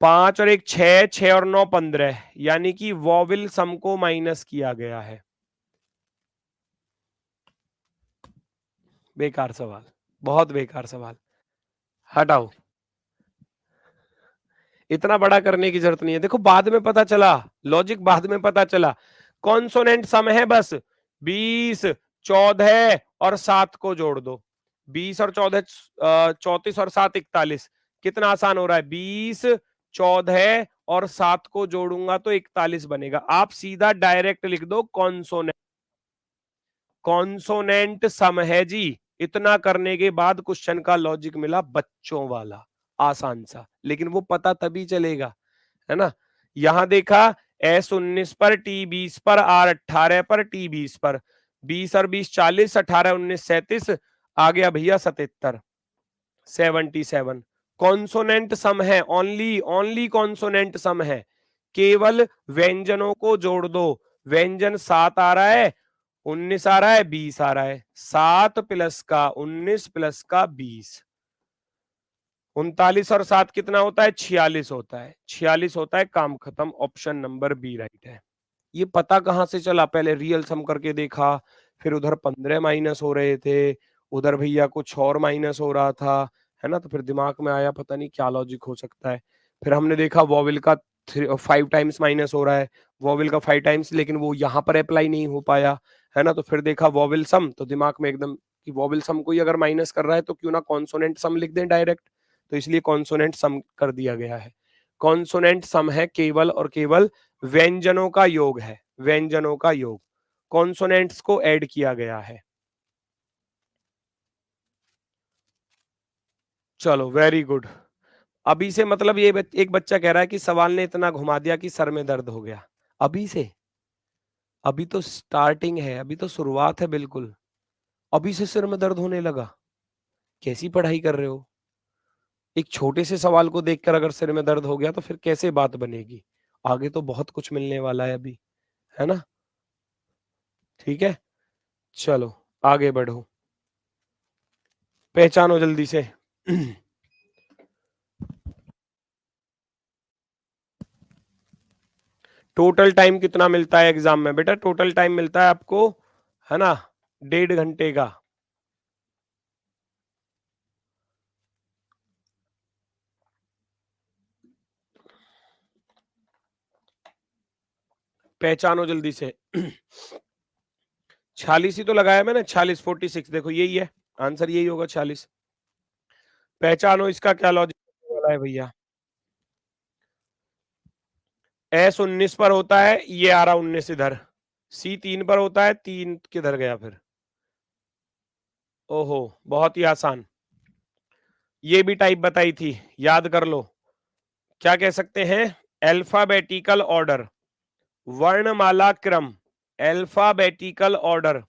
5 और एक 6, 6 और 9 15, यानी कि वॉविल सम को माइनस किया गया है। बेकार सवाल, बहुत बेकार सवाल, हटाओ, इतना बड़ा करने की जरूरत नहीं है। देखो बाद में पता चला, लॉजिक बाद में पता चला, कॉन्सोनेंट सम है बस, 20, 14 और 7 को जोड़ दो, 20 और 14 34 और 7 41, कितना आसान हो रहा है, 20, 14 और 7 को जोड़ूंगा तो 41 बनेगा। आप सीधा डायरेक्ट लिख दो कॉन्सोनेंट, कॉन्सोनेंट सम है जी। इतना करने के बाद क्वेश्चन का लॉजिक मिला बच्चों वाला, आसान सा, लेकिन वो पता तभी चलेगा, है ना। यहां देखा, S19 पर, T20 पर, R18 पर, T20 पर, 20 और 20 40, 18 19 37, आ गया भैया 77, 77। कॉन्सोनेंट सम है, ओनली ओनली कॉन्सोनेंट सम है, केवल व्यंजनों को जोड़ दो। व्यंजन 7 आ रहा है, 19 आ रहा है, 20 आ रहा है, 7 प्लस का 19 प्लस का 20, 39 और 7 कितना होता है, 46 होता है, 46 होता है, काम खत्म, ऑप्शन नंबर बी राइट है। ये पता कहां से चला, पहले रियल सम करके देखा, फिर उधर 15 माइनस हो रहे थे, उधर भैया कुछ और माइनस हो रहा था, है ना, तो फिर दिमाग में आया पता नहीं क्या लॉजिक हो सकता है। फिर हमने देखा वॉविल का 5 टाइम्स माइनस हो रहा है, वॉविल का 5 टाइम्स, लेकिन वो यहाँ पर अप्लाई नहीं हो पाया, है ना, तो फिर देखा वॉविल सम, तो दिमाग में एकदम कि वॉविल सम को ही अगर माइनस कर रहा है तो क्यों ना कॉन्सोनेंट सम लिख दें डायरेक्ट, तो इसलिए कॉन्सोनेंट सम कर दिया गया है। कॉन्सोनेंट सम है केवल और केवल व्यंजनों का योग है, व्यंजनों का योग, कॉन्सोनेंट्स को ऐड किया गया है। चलो वेरी गुड। अभी से मतलब ये एक बच्चा कह रहा है कि सवाल ने इतना घुमा दिया कि सर में दर्द हो गया, अभी से, अभी तो स्टार्टिंग है, अभी तो शुरुआत है बिल्कुल, अभी से सिर में दर्द होने लगा, कैसी पढ़ाई कर रहे हो। एक छोटे से सवाल को देखकर अगर सिर में दर्द हो गया तो फिर कैसे बात बनेगी, आगे तो बहुत कुछ मिलने वाला है अभी, है ना। ठीक है, चलो आगे बढ़ो, पहचानो जल्दी से। टोटल टाइम कितना मिलता है एग्जाम में, बेटा टोटल टाइम मिलता है आपको, है ना, 1.5 घंटे का। पहचानो जल्दी से। 46 ही तो लगाया मैंने, 46 46, देखो यही है आंसर, यही होगा 46। पहचानो इसका क्या लॉजिक वाला है भैया। S19 पर होता है, ये आ रहा 19 इधर, C3 पर होता है, 3 किधर गया फिर, ओहो बहुत ही आसान, ये भी टाइप बताई थी, याद कर लो। क्या कह सकते हैं, अल्फाबेटिकल ऑर्डर, वर्णमाला क्रम, अल्फाबेटिकल ऑर्डर,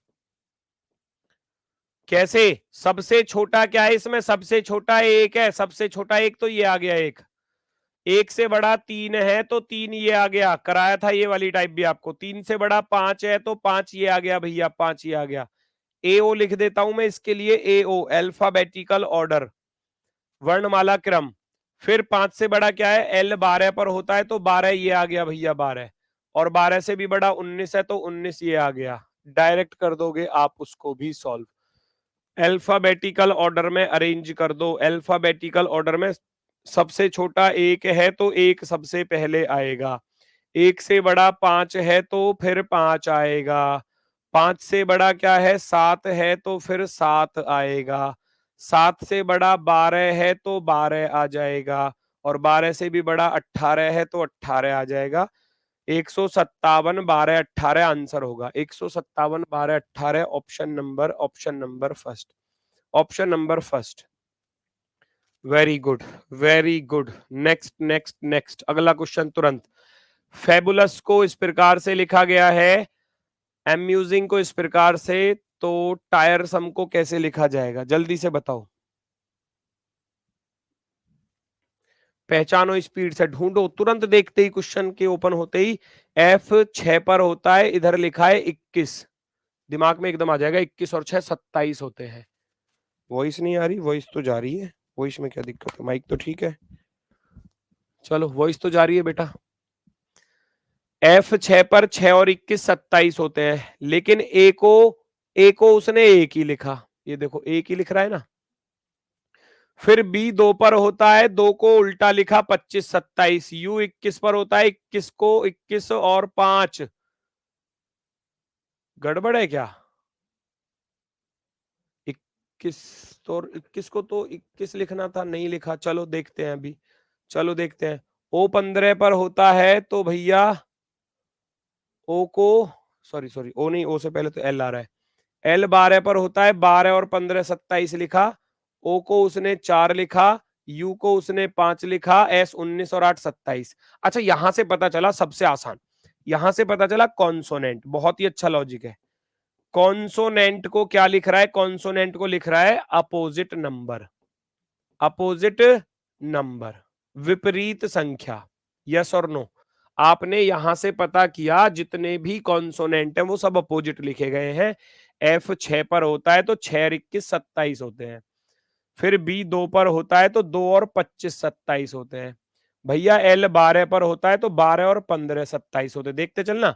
कैसे, सबसे छोटा क्या है इसमें, सबसे छोटा एक है, सबसे छोटा एक तो ये आ गया, एक से बड़ा 3 है तो 3 ये आ गया, कराया था ये वाली टाइप भी आपको, 3 से बड़ा 5 है तो 5 ये आ गया भैया, 5 ये आ गया। एओ लिख देता हूं मैं इसके लिए, एओ अल्फाबेटिकल ऑर्डर, वर्णमाला क्रम। फिर 5 से बड़ा क्या है, एल 12 पर होता है तो 12 ये आ गया भैया, 12, और 12 से भी बड़ा 19 है तो 19 ये आ गया, डायरेक्ट कर दोगे आप उसको भी सॉल्व, अल्फाबेटिकल ऑर्डर में अरेंज कर दो, अल्फाबेटिकल ऑर्डर में सबसे छोटा एक है तो एक सबसे पहले आएगा, एक से बड़ा 5 है तो फिर 5 आएगा, 5 से बड़ा क्या है, 7 है तो फिर 7 आएगा, 7 से बड़ा 12 है तो 12 आ जाएगा, और 12 से भी बड़ा 18 है तो 18 आ जाएगा। 157 12 18 आंसर होगा। 157 12 18 option number first. Option number first. Very good, very good. Next next next, अगला क्वेश्चन तुरंत। फेबुलस को इस प्रकार से लिखा गया है, एम्यूजिंग को इस प्रकार से, तो टायरसम को कैसे लिखा जाएगा? जल्दी से बताओ। पहचानो, स्पीड से ढूंढो, तुरंत देखते ही क्वेश्चन के ओपन होते ही। F6 पर होता है, इधर लिखा है 21, दिमाग में एकदम आ जाएगा। 21 और 6 27 होते हैं। वॉइस नहीं आ रही? वॉइस तो जा रही है। वॉइस में क्या दिक्कत है? माइक तो ठीक है। चलो, वॉइस तो जा रही है बेटा। F6 पर 6 और 21 27 होते हैं, लेकिन ए को उसने एक ही लिखा। ये देखो, एक ही लिख रहा है ना। फिर B 2 पर होता है, 2 को उल्टा लिखा, 25 27। U 21 पर होता है, 21 को 21 और 5। गड़बड़ है क्या? 21 तो, 21 को तो 21 लिखना था, नहीं लिखा। चलो देखते हैं अभी, चलो देखते हैं। O 15 पर होता है तो भैया O को, सॉरी सॉरी, O नहीं, O से पहले तो L आ रहा है। L 12 पर होता है, 12 और 15 27 लिखा। O को उसने 4 लिखा, U को उसने 5 लिखा, S 19 और 8 27। अच्छा, यहां से पता चला सबसे आसान, यहां से पता चला कॉन्सोनेंट। बहुत ही अच्छा लॉजिक है। कॉन्सोनेंट को क्या लिख रहा है? कॉन्सोनेंट को लिख रहा है अपोजिट नंबर। अपोजिट नंबर, विपरीत संख्या। यस और नो? आपने यहां से पता किया, जितने भी कॉन्सोनेंट हैं वो सब अपोजिट लिखे गए हैं। F6 पर होता है तो 6 और 21 27 होते हैं। फिर B 2 पर होता है तो 2 और 25 27 होते हैं। भैया L 12 पर होता है तो 12 और 15 27 होते हैं। देखते चलना।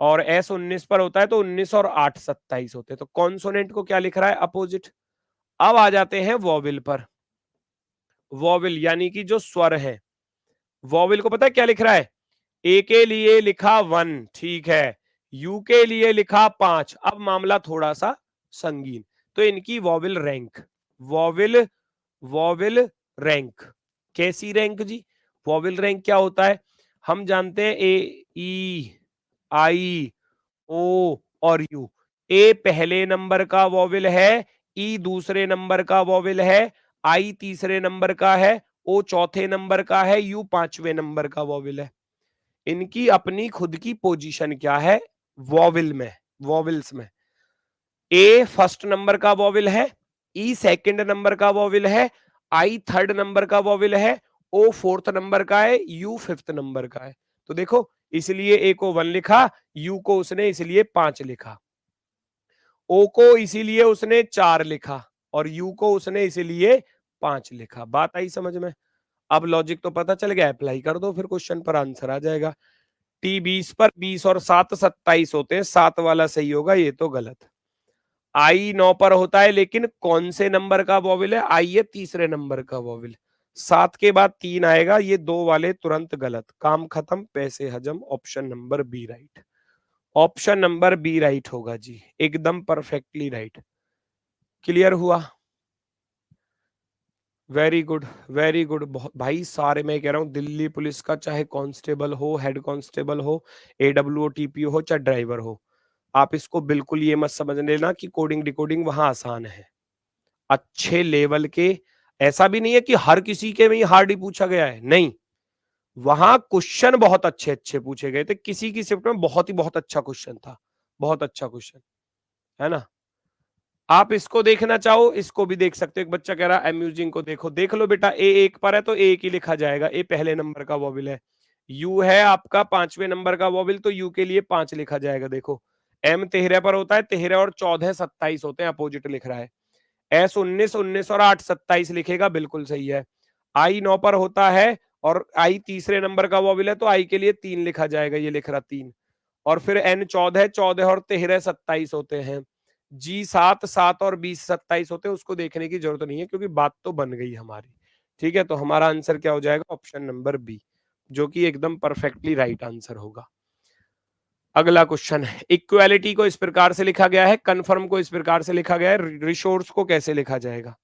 और S 19 पर होता है तो 19 और 8 27 होते हैं। तो कॉन्सोनेंट को क्या लिख रहा है? अपोजिट। अब आ जाते हैं वॉविल पर। वॉविल यानी कि जो स्वर है, वॉविल को पता है क्या लिख रहा है? ए के लिए लिखा 1, ठीक है। यू के लिए लिखा 5। अब मामला थोड़ा सा संगीन, तो इनकी वॉविल रैंक। वॉविल वॉविल रैंक कैसी रैंक जी? वॉविल रैंक क्या होता है? हम जानते हैं ए, ई, आई, ओ और यू। ए पहले नंबर का वॉविल है, ई दूसरे नंबर का वॉविल है, आई तीसरे नंबर का है, ओ चौथे नंबर का है, यू पांचवें नंबर का वॉविल है। इनकी अपनी खुद की पोजीशन क्या है वॉविल में, वॉविल्स में? ए फर्स्ट नंबर का वॉविल है, ई सेकंड नंबर का वॉविल है, आई थर्ड नंबर का वॉविल है, ओ फोर्थ नंबर का है, यू फिफ्थ नंबर का है। तो देखो, इसलिए ए को 1 लिखा, यू को उसने इसलिए 5 लिखा, ओ को इसीलिए उसने 4 लिखा, और यू को उसने इसीलिए 5 लिखा। बात आई समझ में? अब लॉजिक तो पता चल गया, अप्लाई कर दो, फिर क्वेश्चन पर आंसर आ जाएगा। T 20 पर 20 और 7 27 होते हैं, 7 वाला सही होगा, ये तो गलत। I 9 पर होता है, लेकिन कौन से नंबर का वॉविल है? I है तीसरे नंबर का वॉविल। 7 के बाद 3 आएगा, ये 2 वाले तुरंत गलत। काम खत्म, पैसे हजम। Option number B right. Option number B right होगा जी, एकदम परफेक्टली राइट। क्लियर हुआ? Very good, very good. भाई सारे, मैं कह रहा हूं, दिल्ली पुलिस का चाहे कांस्टेबल हो, हेड कांस्टेबल हो, AWO TPO हो, चाहे ड्राइवर हो, आप इसको बिल्कुल ये मत समझ लेना कि कोडिंग डिकोडिंग वहां आसान है। अच्छे लेवल के, ऐसा भी नहीं है कि हर किसी के में हार्ड ही पूछा गया है, नहीं। वहां क्वेश्चन बहुत अच्छे अच्छे पूछे गए थे। किसी की शिफ्ट में बहुत ही बहुत अच्छा क्वेश्चन था, बहुत अच्छा क्वेश्चन, है ना? आप इसको देखना चाहो, इसको भी देख सकते हो। एक बच्चा कह रहा है अम्यूजिंग को देखो, देख लो बेटा। ए 1 पर है तो ए ही लिखा जाएगा, ए पहले नंबर का वॉविल है। यू है आपका 5वें नंबर का वॉविल, तो यू के लिए 5 लिखा जाएगा। देखो, एम 13 पर होता है, 13 और 14 27 होते हैं, अपोजिट लिख रहा है। S 19 19 और 8 27 लिखेगा, बिल्कुल सही है। I 9 पर होता है और I तीसरे नंबर का वॉविल है, तो I के लिए 3 लिखा जाएगा, ये लिख रहा 3। और फिर N 14 14 और 13 27 होते हैं। G 7 7 और 20 27 होते हैं, उसको देखने की जरूरत नहीं है, क्योंकि बात तो बन गई हमारी। ठीक है, तो हमारा आंसर क्या हो जाएगा? ऑप्शन नंबर बी, जो कि एकदम परफेक्टली राइट आंसर होगा। अगला क्वेश्चन है, इक्वालिटी को इस प्रकार से लिखा गया है, कन्फर्म को इस प्रकार से लिखा गया है, रिसोर्स को कैसे लिखा जाएगा?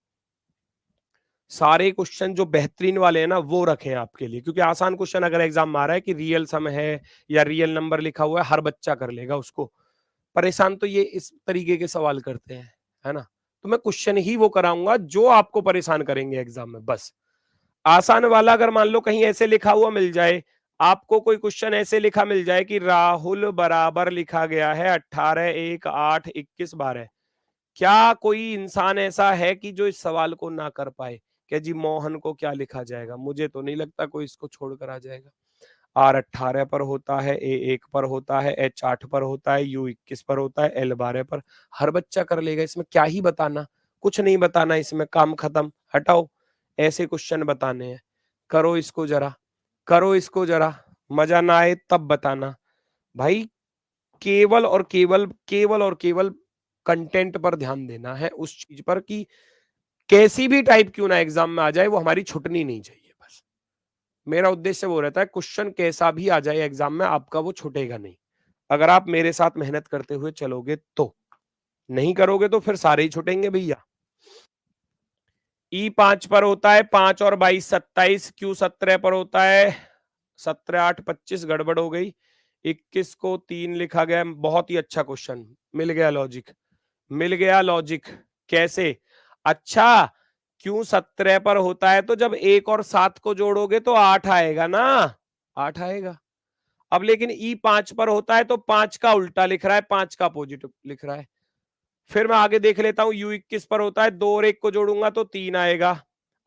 सारे क्वेश्चन जो बेहतरीन वाले हैं ना वो रखें आपके लिए, क्योंकि आसान क्वेश्चन अगर एग्जाम में आ रहा है कि रियल सम है या रियल नंबर लिखा हुआ है, हर बच्चा कर लेगा उसको। परेशान तो ये इस तरीके के सवाल करते हैं, है ना। तो मैं क्वेश्चन ही वो कराऊंगा जो आपको परेशान करेंगे एग्जाम में, बस। आसान वाला अगर मान लो कहीं ऐसे लिखा हुआ मिल जाए, आपको कोई क्वेश्चन ऐसे लिखा मिल जाए कि राहुल बराबर लिखा गया है 18 1 8 21 12, क्या कोई इंसान ऐसा है कि जो इस सवाल को ना कर पाए? क्या जी मोहन को क्या लिखा जाएगा? मुझे तो नहीं लगता कोई इसको छोड़कर आ जाएगा। आर 18 पर होता है, ए 1 पर होता है, एच 8 पर होता है, यू 21 पर होता है, एल 12 पर। हर बच्चा कर लेगा, इसमें क्या ही बताना, कुछ नहीं बताना इसमें, काम खत्म, हटाओ। ऐसे क्वेश्चन बताने हैं, करो इसको जरा, करो इसको जरा, मजा ना आए तब बताना भाई। केवल और केवल, केवल और केवल कंटेंट पर ध्यान देना है, उस चीज पर कि कैसी भी टाइप क्यों ना एग्जाम में आ जाए, वो हमारी छुटनी नहीं चाहिए। बस मेरा उद्देश्य वो रहता है, क्वेश्चन कैसा भी आ जाए एग्जाम में, आपका वो छूटेगा नहीं, अगर आप मेरे साथ मेहनत करते हुए चलोगे तो। नहीं करोगे तो फिर सारे ही छूटेंगे भैया। E5 पर होता है 5 और 22 27, Q17 पर होता है 17 8 25, गड़बड़ हो गई, 21 को 3 लिखा गया। बहुत ही अच्छा क्वेश्चन, मिल गया लॉजिक, मिल गया लॉजिक। कैसे? अच्छा, Q17 पर होता है तो जब 1 और 7 को जोड़ोगे तो 8 आएगा ना, 8 आएगा। अब लेकिन E5 पर होता है तो 5 का उल्टा लिख रहा है, 5 का अपोजिट लिख रहा है। फिर मैं आगे देख लेता हूं, U21 पर होता है 2 और 1 को जोड़ूंगा तो 3 आएगा।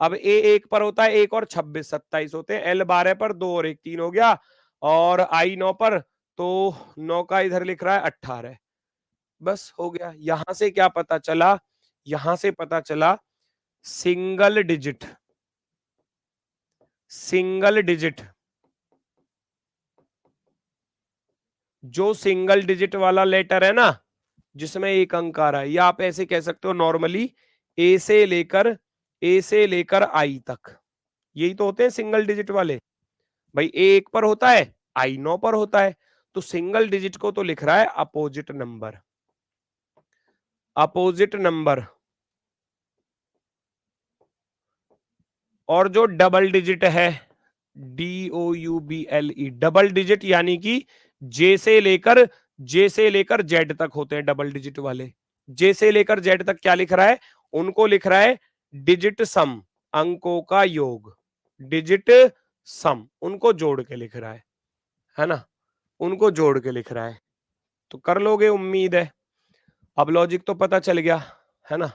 अब A1 पर होता है 1 और 26 27 होते हैं, L12 पर 2 और 1 3 हो गया, और I9 पर तो 9 का इधर लिख रहा है 18। बस हो गया। यहां से क्या पता चला? यहां से पता चला सिंगल डिजिट, सिंगल डिजिट, जो सिंगल डिजिट वाला लेटर है ना, जिसमें एक अंक आ रहा है, या आप ऐसे कह सकते हो नॉर्मली ए से लेकर आई तक, यही तो होते हैं सिंगल डिजिट वाले। भाई A1 पर होता है, I9 पर होता है, तो सिंगल डिजिट को तो लिख रहा है अपोजिट नंबर, अपोजिट नंबर। और जो डबल डिजिट है, DOUBLE, डबल डिजिट यानी कि जे से लेकर जेड तक होते हैं डबल डिजिट वाले। जे से लेकर जेड तक क्या लिख रहा है? उनको लिख रहा है डिजिट सम, अंकों का योग, डिजिट सम, उनको जोड़ के लिख रहा है ना, उनको जोड़ के लिख रहा है। तो कर लोगे उम्मीद है। अब लॉजिक तो पता चल गया, है ना।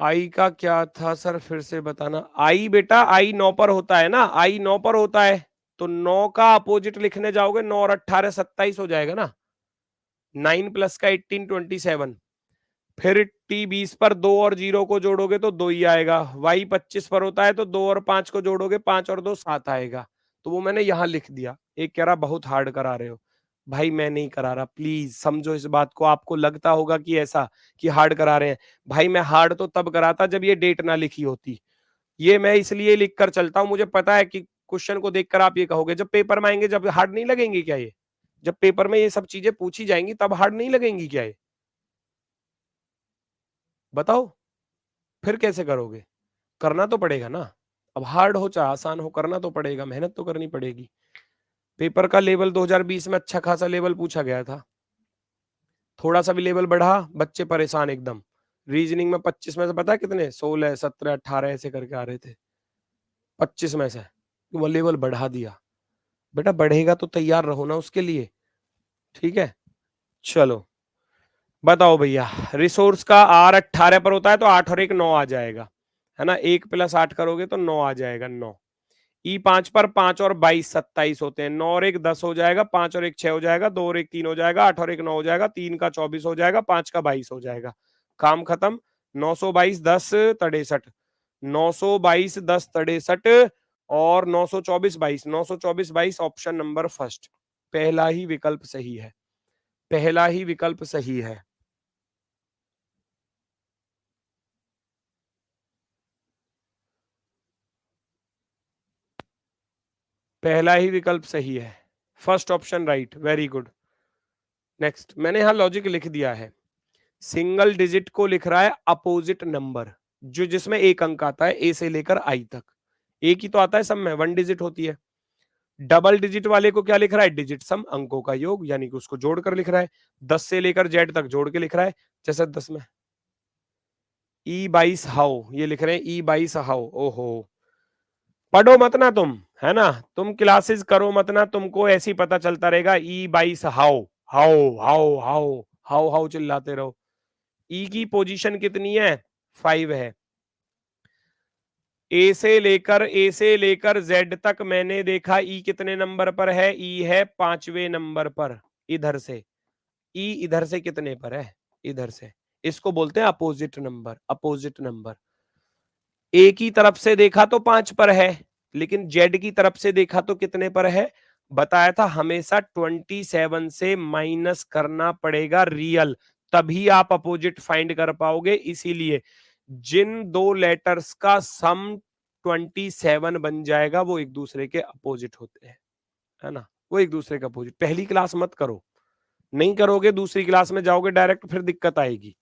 आई का क्या था सर, फिर से बताना। आई बेटा, आई 9 पर होता है ना, आई 9 पर होता है, तो 9 का अपोजिट लिखने जाओगे, 9 और 18 27 हो जाएगा ना, 9 प्लस का 18 27। फिर T20 पर 2 और 0 को जोड़ोगे तो 2 ही आएगा। Y25 पर होता है तो 2 और 5 को जोड़ोगे, 5 और 2 7 आएगा। तो वो मैंने यहां लिख दिया। एक कह रहा बहुत हार्ड करा रहे हो, भाई मैं नहीं करा रहा, प्लीज समझो इस बात को। आपको लगता होगा कि ऐसा कि हार्ड करा रहे हैं, भाई मैं हार्ड तो तब कराता जब ये डेट ना लिखी होती। ये मैं इसलिए लिख कर चलता हूं, मुझे पता है कि क्वेश्चन को देखकर आप ये कहोगे, जब पेपर में आएंगे जब हार्ड नहीं लगेंगी क्या ये? जब पेपर में ये सब चीजें पूछी जाएंगी तब हार्ड नहीं लगेंगी क्या ये? बताओ, फिर कैसे करोगे? करना तो पड़ेगा ना। अब हार्ड हो चाहे आसान हो, करना तो पड़ेगा, मेहनत तो करनी पड़ेगी। पेपर का लेवल 2020 में अच्छा खासा लेवल पूछा गया था, थोड़ा सा भी लेवल बढ़ा बच्चे परेशान एकदम। रीजनिंग में 25 में से पता है कितने, 16 17 18 ऐसे करके आ रहे थे 25 में से, वो लेवल बढ़ा दिया। बेटा बढ़ेगा तो तैयार रहो ना उसके लिए, ठीक है। चलो बताओ भैया, रिसोर्स का R18 पर होता है तो 8 और 1 9 आ जाएगा, है ना। 1 + 8 करोगे तो 9 आ जाएगा, 9। E5 पर 5 और 22 27 होते हैं, 9 और 1 10 हो जाएगा, 5 और 1 6 हो जाएगा, 2 और 1 3 हो जाएगा, 8 और 1 9 हो जाएगा, 3 का 24 हो जाएगा, 5 का 22 हो जाएगा। काम खत्म। 922 10 63, 922 10 63 और 924 22, 924 22 ऑप्शन नंबर फर्स्ट, पहला ही विकल्प सही है, पहला ही विकल्प सही है। पहला ही विकल्प सही है, first option right, very good. Next, मैंने यहां लॉजिक लिख दिया है। सिंगल डिजिट को लिख रहा है अपोजिट नंबर, जो जिसमें एक अंक आता है ए से लेकर आई तक। एक ही तो आता है सब में, 1 डिजिट होती है। डबल डिजिट वाले को क्या लिख रहा है? डिजिट सम, अंकों का योग, यानी कि उसको जोड़कर लिख रहा है। 10 से लेकर जेड तक जोड़ के लिख रहा है। जैसे 10 में E22 हाउ, ये लिख रहे हैं E22 हाउ। ओहो, पढ़ो मत ना तुम, है ना, तुम क्लासेस करो मत ना, तुमको ऐसे ही पता चलता रहेगा। E22 how, how how how how how चिल्लाते रहो। ई की पोजीशन कितनी है? 5 है। ए से लेकर जेड तक मैंने देखा ई कितने नंबर पर है? ई है 5वें नंबर पर। इधर से ई इधर से कितने पर है? इधर से। इसको बोलते हैं अपोजिट नंबर, अपोजिट नंबर। ए की तरफ से देखा तो 5 पर है, लेकिन जेड की तरफ से देखा तो कितने पर है? बताया था हमेशा 27 से माइनस करना पड़ेगा रियल, तभी आप अपोजिट फाइंड कर पाओगे। इसीलिए जिन दो लेटर्स का सम 27 बन जाएगा वो एक दूसरे के अपोजिट होते हैं, है ना, वो एक दूसरे का अपोजिट। पहली क्लास मत करो, नहीं करोगे दूसरी क्लास में जाओगे डायरेक्ट, फिर दिक्कत आएगी।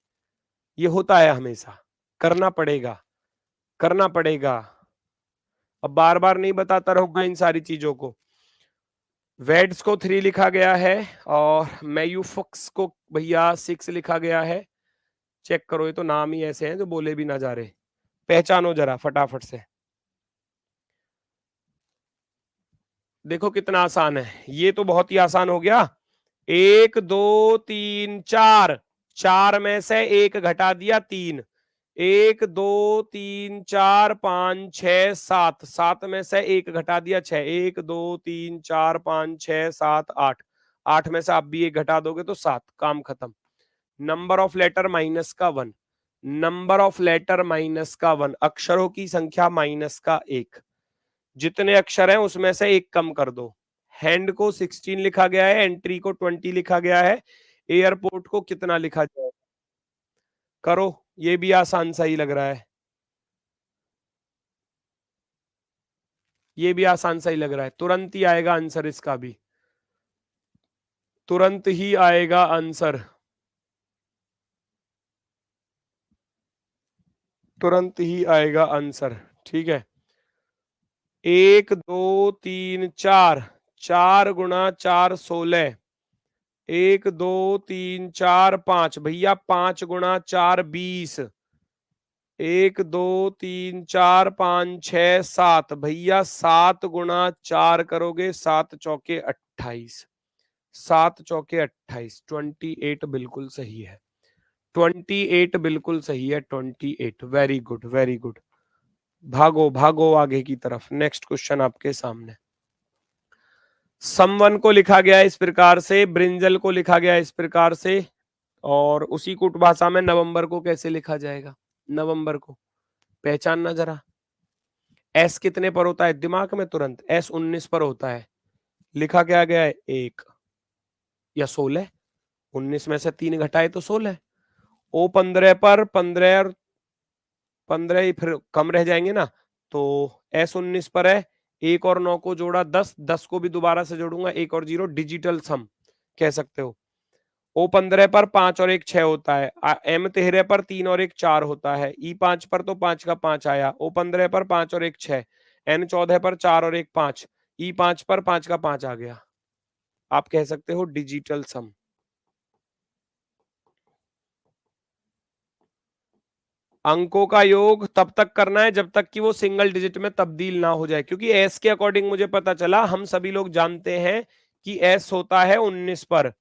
ये होता है हमेशा, करना पड़ेगा, करना पड़ेगा। अब बार बार नहीं बताता रहूंगा इन सारी चीजों को। वेड्स को 3 लिखा गया है और मैयूफक्स को भैया 6 लिखा गया है। चेक करो, ये तो नाम ही ऐसे हैं जो बोले भी ना जा रहे। पहचानो जरा फटाफट से, देखो कितना आसान है। ये तो बहुत ही आसान हो गया। 1 2 3 4, 4 में से 1 घटा दिया 3। 1 2 3 4 5 6 7, 7 में से 1 घटा दिया 6। 1 2 3 4 5 6 7 8, 8 में से आप भी 1 घटा दोगे तो 7, काम खत्म। नंबर ऑफ लेटर माइनस का 1, नंबर ऑफ लेटर माइनस का 1, अक्षरों की संख्या माइनस का 1। जितने अक्षर हैं उसमें से 1 कम कर दो। हैंड को 16 लिखा गया है, एंट्री को 20 लिखा गया है, एयरपोर्ट को कितना लिखा जाए? करो, ये भी आसान सा ही लग रहा है, ये भी आसान सा ही लग रहा है। तुरंत ही आएगा आंसर इसका भी, तुरंत ही आएगा आंसर, तुरंत ही आएगा आंसर। ठीक है, 1 2 3 4, 4 गुणा 4 16। 1 2 3 4 5, भैया 5 गुणा 4 20। 1 2 3 4 5 6 7, भैया 7 गुणा 4 करोगे, 7 चौके 28, 7 चौके 28, 28 बिल्कुल सही है। 28 बिल्कुल सही है, 28। Very good, very good. भागो भागो आगे की तरफ। नेक्स्ट क्वेश्चन आपके सामने। समवन को लिखा गया है इस प्रकार से, ब्रिंजल को लिखा गया है इस प्रकार से, और उसी कुट भाषा में नवंबर को कैसे लिखा जाएगा? नवंबर को पहचानना जरा। एस कितने पर होता है दिमाग में तुरंत? एस 19 पर होता है। लिखा क्या गया है? 1 या 16। 19 में से 3 घटाए तो 16। ओ 15 पर 15 और 15 ही फिर कम रह जाएंगे ना, तो एस 19 पर है। 1 और 9 को जोड़ा 10, 10 को भी दोबारा से जोड़ूंगा, 1 और 0, डिजिटल सम कह सकते हो। ओ 15 पर 5 और 1 6 होता है। एम 13 पर 3 और 1 4 होता है। ई 5 पर तो 5 का 5 आया। ओ 15 पर 5 और 1 6। एन 14 पर 4 और 1 5। ई 5 पर 5 का 5 आ गया। आप कह सकते हो डिजिटल सम। अंकों का योग तब तक करना है जब तक कि वो सिंगल डिजिट में तब्दील ना हो जाए, क्योंकि एस के अकॉर्डिंग मुझे पता चला, हम सभी लोग जानते हैं कि एस होता है 19 पर,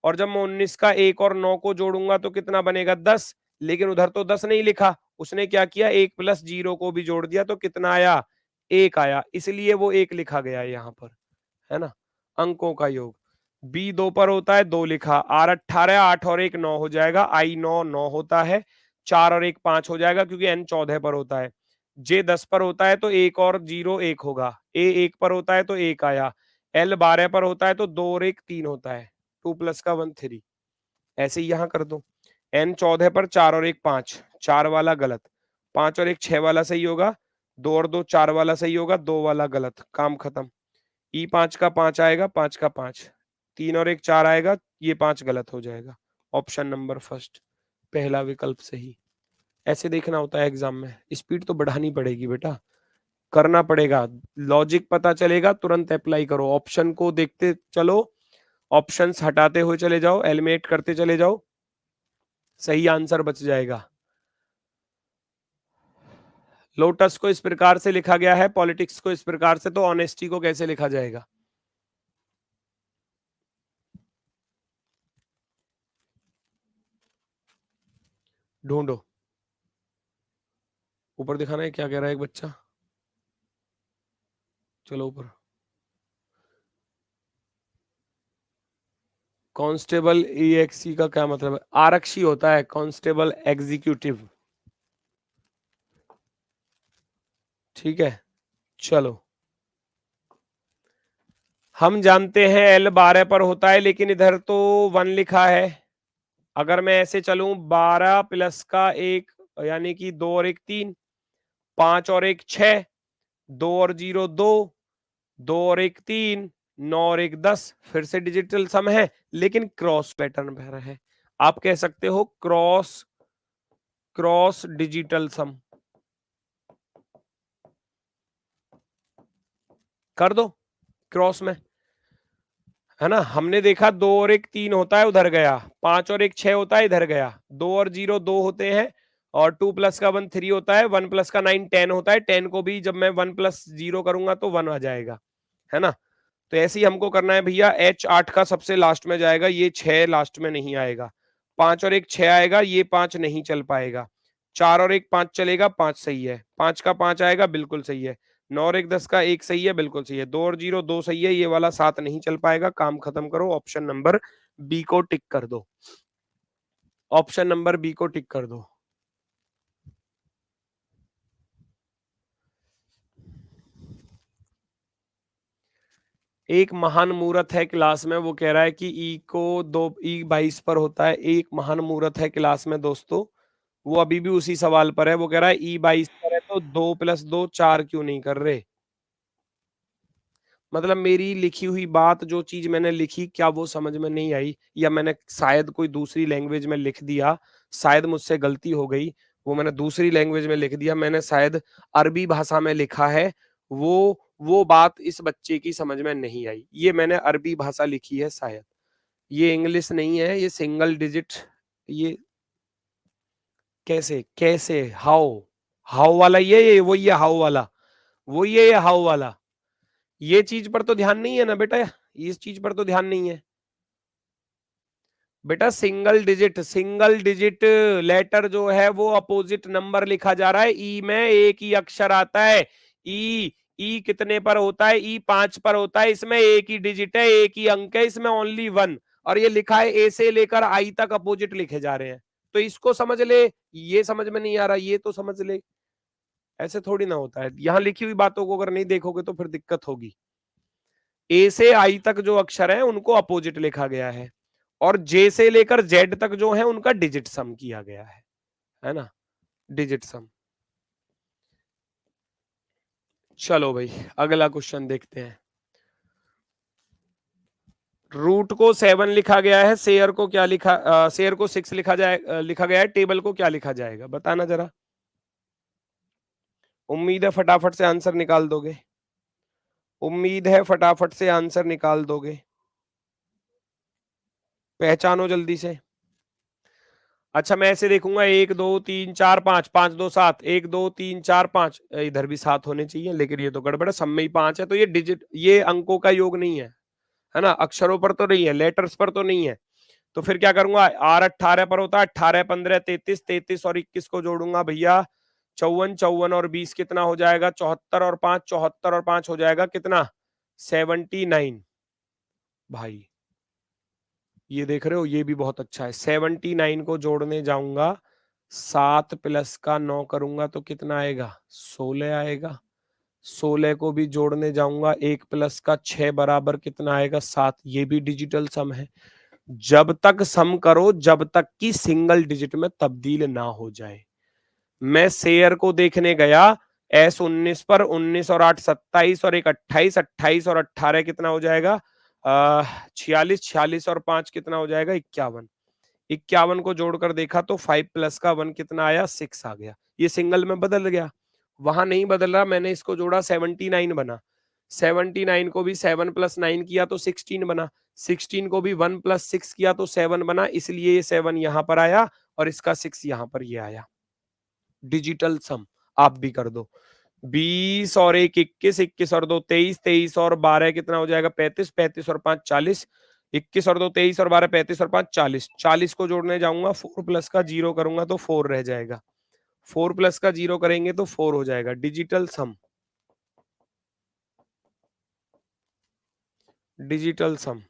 और जब मैं 19 का 1 और 9 को जोड़ूंगा तो कितना बनेगा? 10। लेकिन उधर तो 10 नहीं लिखा, उसने क्या किया? 1 प्लस 0 को भी जोड़ दिया, तो कितना आया? 1 आया, इसलिए वो 1 लिखा गया है यहाँ पर, है ना। अंकों का योग बी 2 पर होता है, 2 लिखा। आर 18, 8 और 1 9 हो जाएगा। आई 9 9 होता है। 4 और 1 5 हो जाएगा, क्योंकि एन 14 पर होता है। जे 10 पर होता है तो 1 और 0 1 होगा। ए 1 पर होता है तो 1 आया। एल 12 पर होता है तो 2 और 1 3 होता है। 2 प्लस का 1 3। ऐसे ही यहां कर दो। एन 14 पर 4 और 1 5, 4 वाला गलत। 5 और 1 6 वाला सही होगा। 2 और 2 4 वाला सही होगा, 2 वाला गलत, काम खत्म। ई 5 का 5 आएगा, 5 का 5। 3 और 1 4 आएगा, ये 5 गलत हो जाएगा। ऑप्शन नंबर फर्स्ट पहला विकल्प सही। ऐसे देखना होता है एग्जाम में, स्पीड तो बढ़ानी पड़ेगी बेटा, करना पड़ेगा, लॉजिक पता चलेगा, तुरंत अप्लाई करो, ऑप्शन को देखते चलो, ऑप्शंस हटाते हुए चले जाओ, एलिमिनेट करते चले जाओ, सही आंसर बच जाएगा। लोटस को इस प्रकार से लिखा गया है, पॉलिटिक्स को इस प्रकार से, तो ऑनेस्टी को कैसे लिखा जाएगा? ढूंढो, ऊपर दिखाना है, क्या कह रहा है एक बच्चा, चलो ऊपर। कांस्टेबल EXE का क्या मतलब है? आरक्षी होता है, कांस्टेबल एग्जीक्यूटिव। ठीक है, चलो। हम जानते हैं L 12 पर होता है, लेकिन इधर तो 1 लिखा है। अगर मैं ऐसे चलूं, 12 प्लस का 1 यानी कि 2 और 1 3, 5 और 1 6, 2 और 0 2, 2 और 1 3, 9 और 1 10, फिर से डिजिटल सम है लेकिन क्रॉस पैटर्न पर है। आप कह सकते हो क्रॉस डिजिटल सम। कर दो क्रॉस में, है ना। हमने देखा 2 और 1 3 होता है, उधर गया, 5 और 1 6 होता है, इधर गया, 2 और 0 2 होते हैं, और 2 प्लस का 1 3 होता है, 1 प्लस का 9 10 होता है, 10 को भी जब मैं 1 प्लस 0 करूंगा तो 1 आ जाएगा, है ना। तो ऐसे ही हमको करना है भैया, H 8 का सबसे लास्ट में जाएगा, ये 6 लास्ट में नहीं आएगा, 5 और 1 6 आएगा, ये 5 नहीं चल पाएगा, 4 और 1 5 चलेगा, 5 सही है, 5 का 5 आएगा, बिल्कुल सही है, 9 और 1 10 का 1 सही है, बिल्कुल सही है, 2 और 0 2 सही है, ये वाला 7 नहीं चल पाएगा, काम खत्म करो, ऑप्शन नंबर बी को टिक कर दो, ऑप्शन नंबर बी को टिक कर दो। एक महान मुहूर्त है क्लास में, वो कह रहा है कि E 22 पर होता है, एक महान मुहूर्त है क्लास में दोस्तों, वो अभी भी उसी सवाल पर है, वो कह रहा है E 22 पर है तो 2 + 2 4 क्यों नहीं कर रहे? मतलब मेरी लिखी हुई बात, जो चीज मैंने लिखी, क्या वो समझ में नहीं आई, या मैंने शायद कोई दूसरी लैंग्वेज में लिख दिया, शायद मुझसे गलती हो गई, वो मैंने दूसरी लैंग्वेज में लिख दिया, मैंने शायद अरबी भाषा में लिखा है, वो बात इस बच्चे की समझ में नहीं आई, ये मैंने अरबी भाषा लिखी है शायद, ये इंग्लिश नहीं है, ये सिंगल डिजिट, ये कैसे कैसे हाउ, हाउ वाला ये वो, ये हाउ वाला वो, ये हाउ वाला, ये चीज पर तो ध्यान नहीं है ना बेटा, इस चीज पर तो ध्यान नहीं है बेटा। सिंगल डिजिट लेटर जो है वो अपोजिट नंबर लिखा जा रहा है, ई में एक ही अक्षर आता है, ई कितने पर होता है? ई 5 पर होता है, इसमें एक ही डिजिट है, एक ही अंक है, इसमें ओनली 1, और ये लिखा है ए से लेकर आई तक अपोजिट लिखे जा रहे हैं, तो इसको समझ ले, ये समझ में नहीं आ रहा, ये तो समझ ले, ऐसे थोड़ी ना होता है, यहां लिखी हुई बातों को अगर नहीं देखोगे तो फिर दिक्कत होगी। ए से आई तक जो अक्षर है उनको अपोजिट लिखा गया है, और जे से लेकर जेड तक जो है उनका डिजिट सम किया गया है ना, डिजिट सम। चलो भाई अगला क्वेश्चन देखते हैं। रूट को 7 लिखा गया है, शेयर को क्या शेयर को 6 लिखा गया है, टेबल को क्या लिखा जाएगा, बताना जरा। उम्मीद है फटाफट से आंसर निकाल दोगे, उम्मीद है फटाफट से आंसर निकाल दोगे, पहचानो जल्दी से। अच्छा मैं ऐसे देखूंगा, 1 2 3 4 5, 5 2 7, 1 2 3 4 5, इधर भी 7 होने चाहिए, लेकिन ये तो गड़बड़ है, सब में ही 5 है, तो ये डिजिट, ये अंकों का योग नहीं है ना, अक्षरों पर तो नहीं है, लेटर्स पर तो नहीं है, तो फिर क्या करूंगा, R 18 पर होता है, 18 15 33, 33 और 21 को जोड़ूंगा भैया, 54, 54 और 20 कितना हो जाएगा, 74 और 5, 74 और 5 हो जाएगा कितना, 79। भाई ये देख रहे हो, ये भी बहुत अच्छा है, 79 को जोड़ने जाऊंगा, 7 प्लस का 9 करूंगा तो कितना आएगा, 16 आएगा, 16 को भी जोड़ने जाऊंगा, 1 प्लस का 6 बराबर कितना आएगा, 7, ये भी डिजिटल सम है। जब तक सम करो, जब तक की सिंगल डिजिट में तब्दील ना हो जाए। मैं शेयर को देखने गया, S 19 पर 19 और 8 27 और 1 28, 28 और 18 कितना हो जाएगा, 46, 46 और 5 कितना हो जाएगा, 51। 51 को जोड़कर देखा तो 5 प्लस का 1 कितना आया, 6 आ गया। ये सिंगल में बदल गया, वहां नहीं बदल रहा, मैंने इसको जोड़ा 79 बना। 79 को भी 7 प्लस 9 किया तो 16 बना। 16 को भी 1 प्लस 6 किया तो 7 बना, इसलिए ये 7 यहां पर आया और इसका 6 यहां पर ये आया। डिजिटल सम आप भी कर दो। 20 और 1 21, 21 और 2 23, 23 और 12 कितना हो जाएगा, 35, 35 और 5 40, 21 और 2 23 और 12 35 और 5 40, 40 को जोड़ने जाऊंगा 4 प्लस का 0 करूंगा तो 4 रह जाएगा। 4 प्लस का 0 करेंगे तो 4 हो जाएगा। Digital sum, digital sum,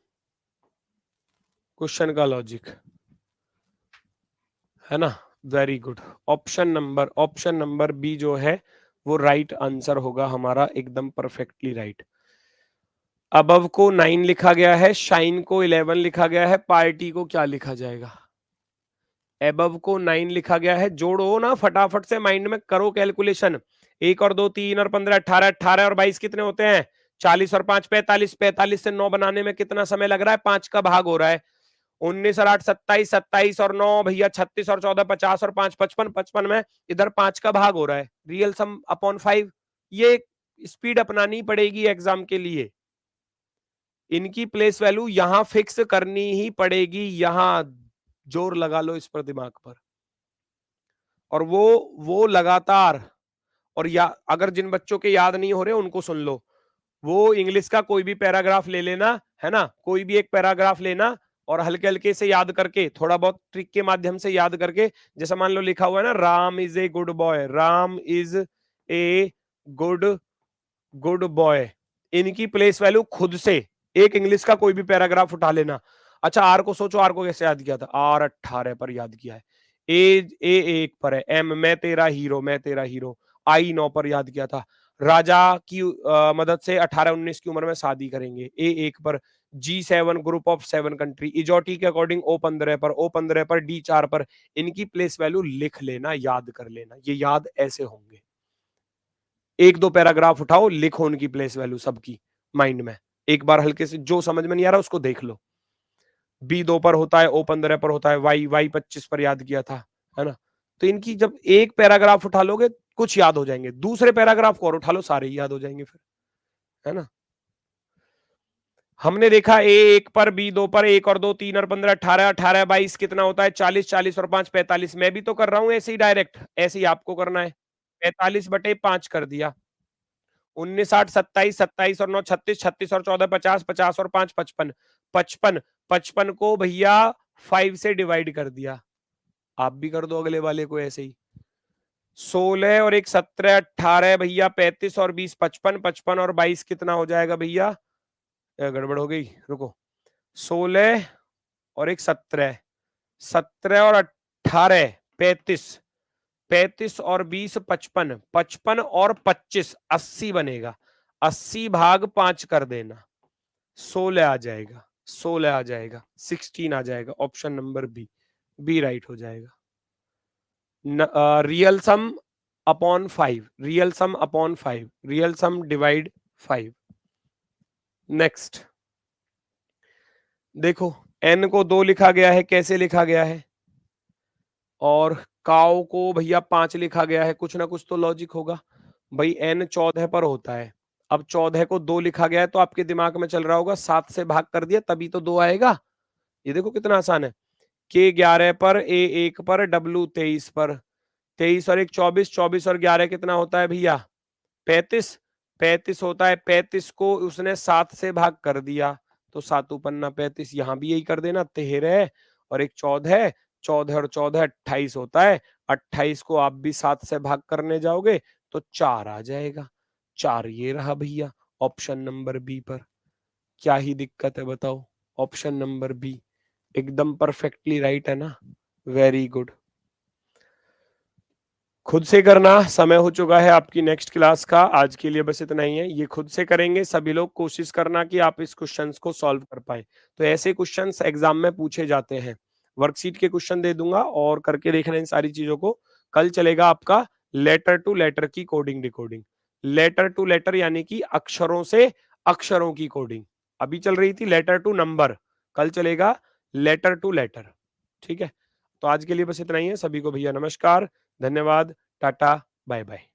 question का लॉजिक है ना। Very good. Option number B जो है वो राइट आंसर होगा हमारा, एकदम परफेक्टली राइट। अबव को 9 लिखा गया है, शाइन को 11 लिखा गया है, पार्टी को क्या लिखा जाएगा। एबव को 9 लिखा गया है, जोड़ो ना फटाफट से, माइंड में करो कैलकुलेशन। 1 और 2 3 और 15 18, 18 और 22 कितने होते हैं, 40 और 5 45, 45 से 9 बनाने में कितना समय लग रहा है, 5 का भाग हो रहा है। 19 और 8 27, 27 और 9 भैया 36 और 14 50 और 5 55, 55 में इधर 5 का भाग हो रहा है। रियल सम अपॉन 5, ये स्पीड अपनानी पड़ेगी एग्जाम के लिए। इनकी प्लेस वैल्यू यहां फिक्स करनी ही पड़ेगी, यहां जोर लगा लो इस पर दिमाग पर। और वो लगातार, और या अगर जिन बच्चों के याद नहीं हो रहे उनको सुन लो, वो इंग्लिश का कोई भी पैराग्राफ ले लेना, है ना, कोई भी एक पैराग्राफ लेना और हल्के हल्के से याद करके, थोड़ा बहुत ट्रिक के माध्यम से याद करके, जैसे मान लो लिखा हुआ है ना, Ram is a good boy, Ram is a good good boy, इनकी प्लेस वैल्यू खुद से एक इंग्लिश का कोई भी पैराग्राफ उठा लेना। अच्छा, आर को सोचो, आर को कैसे याद किया था, आर 18 पर याद किया है, ए 1 पर है, एम मैं तेरा हीरो, मैं तेरा हीरो, आई 9 पर याद किया था, राजा की मदद से 18-19 की उम्र में शादी करेंगे, ए 1 पर, G7 ग्रुप ऑफ 7 कंट्री, इजोटी के अकॉर्डिंग ओ 15 पर, ओ 15 पर, डी 4 पर, इनकी प्लेस वैल्यू लिख लेना, याद कर लेना, ये याद ऐसे होंगे। एक दो पैराग्राफ उठाओ, लिखो उनकी प्लेस वैल्यू सबकी माइंड में, एक बार हल्के से, जो समझ में नहीं आ रहा उसको देख लो। बी 2 पर होता है, ओ 15 पर होता है, वाई 25 पर याद किया था, है ना। तो इनकी जब एक पैराग्राफ उठा लोगे कुछ याद हो जाएंगे, दूसरे पैराग्राफ को और उठा लो, सारे ही याद हो जाएंगे फिर, है ना। हमने देखा ए 1 पर, बी 2 पर, 1 और 2 3 और 15 18, 18 22 कितना होता है, 40, 40 और 5 45, मैं भी तो कर रहा हूं ऐसे ही डायरेक्ट, ऐसे ही आपको करना है। 45/5 कर दिया, 19 8 27, 27 और 9 36, 36 और 14 50, 50 और 5 55, 55, 55 को भैया 5 से डिवाइड कर दिया। आप भी कर दो अगले वाले को ऐसे ही। 16 और 1 17 18 भैया, 35 और 20 55, 55 और 22 कितना हो जाएगा भैया, गड़बड़ हो गई, रुको, 16 और 1 17, 17 और 18 35, 35 और 20 55, 55 और 25 80 बनेगा, 80 भाग 5 कर देना, 16 आ जाएगा, 16 आ जाएगा, 16 आ जाएगा, option number B, B right हो जाएगा। Real sum upon 5, real sum upon 5, real sum divide 5। Next देखो, n को 2 लिखा गया है, कैसे लिखा गया है, और काउ को भैया 5 लिखा गया है, कुछ ना कुछ तो लॉजिक होगा भाई। n 14 पर होता है, अब 14 को 2 लिखा गया है तो आपके दिमाग में चल रहा होगा 7 से भाग कर दिया तभी तो 2 आएगा। ये देखो कितना आसान है, k 11 पर, a 1 पर, w 23 पर, 23 और 1 24, 24 और 11 कितना होता है भैया, 35, 35 होता है, 35 को उसने 7 से भाग कर दिया तो 7 पन्ना 35, यहां भी यही कर देना, 13 और 1 14, 14 और 14 28 होता है, 28 को आप भी 7 से भाग करने जाओगे तो 4 आ जाएगा, 4 ये रहा भैया ऑप्शन नंबर बी पर। क्या ही दिक्कत है बताओ, ऑप्शन नंबर बी एकदम परफेक्टली राइट है ना, वेरी गुड। खुद से करना, समय हो चुका है आपकी नेक्स्ट क्लास का, आज के लिए बस इतना ही है, ये खुद से करेंगे सभी लोग, कोशिश करना कि आप इस क्वेश्चंस को सॉल्व कर पाए। तो ऐसे क्वेश्चंस एग्जाम में पूछे जाते हैं, वर्कशीट के क्वेश्चन दे दूंगा और करके देखना इन सारी चीजों को। कल चलेगा आपका लेटर टू लेटर की coding decoding, letter to letter यानी कि अक्षरों से अक्षरों की कोडिंग, अभी चल रही थी लेटर टू नंबर, कल चलेगा लेटर टू लेटर। ठीक है? तो आज के लिए बस इतना ही है। सभी को भैया नमस्कार, धन्यवाद, टाटा, बाय-बाय।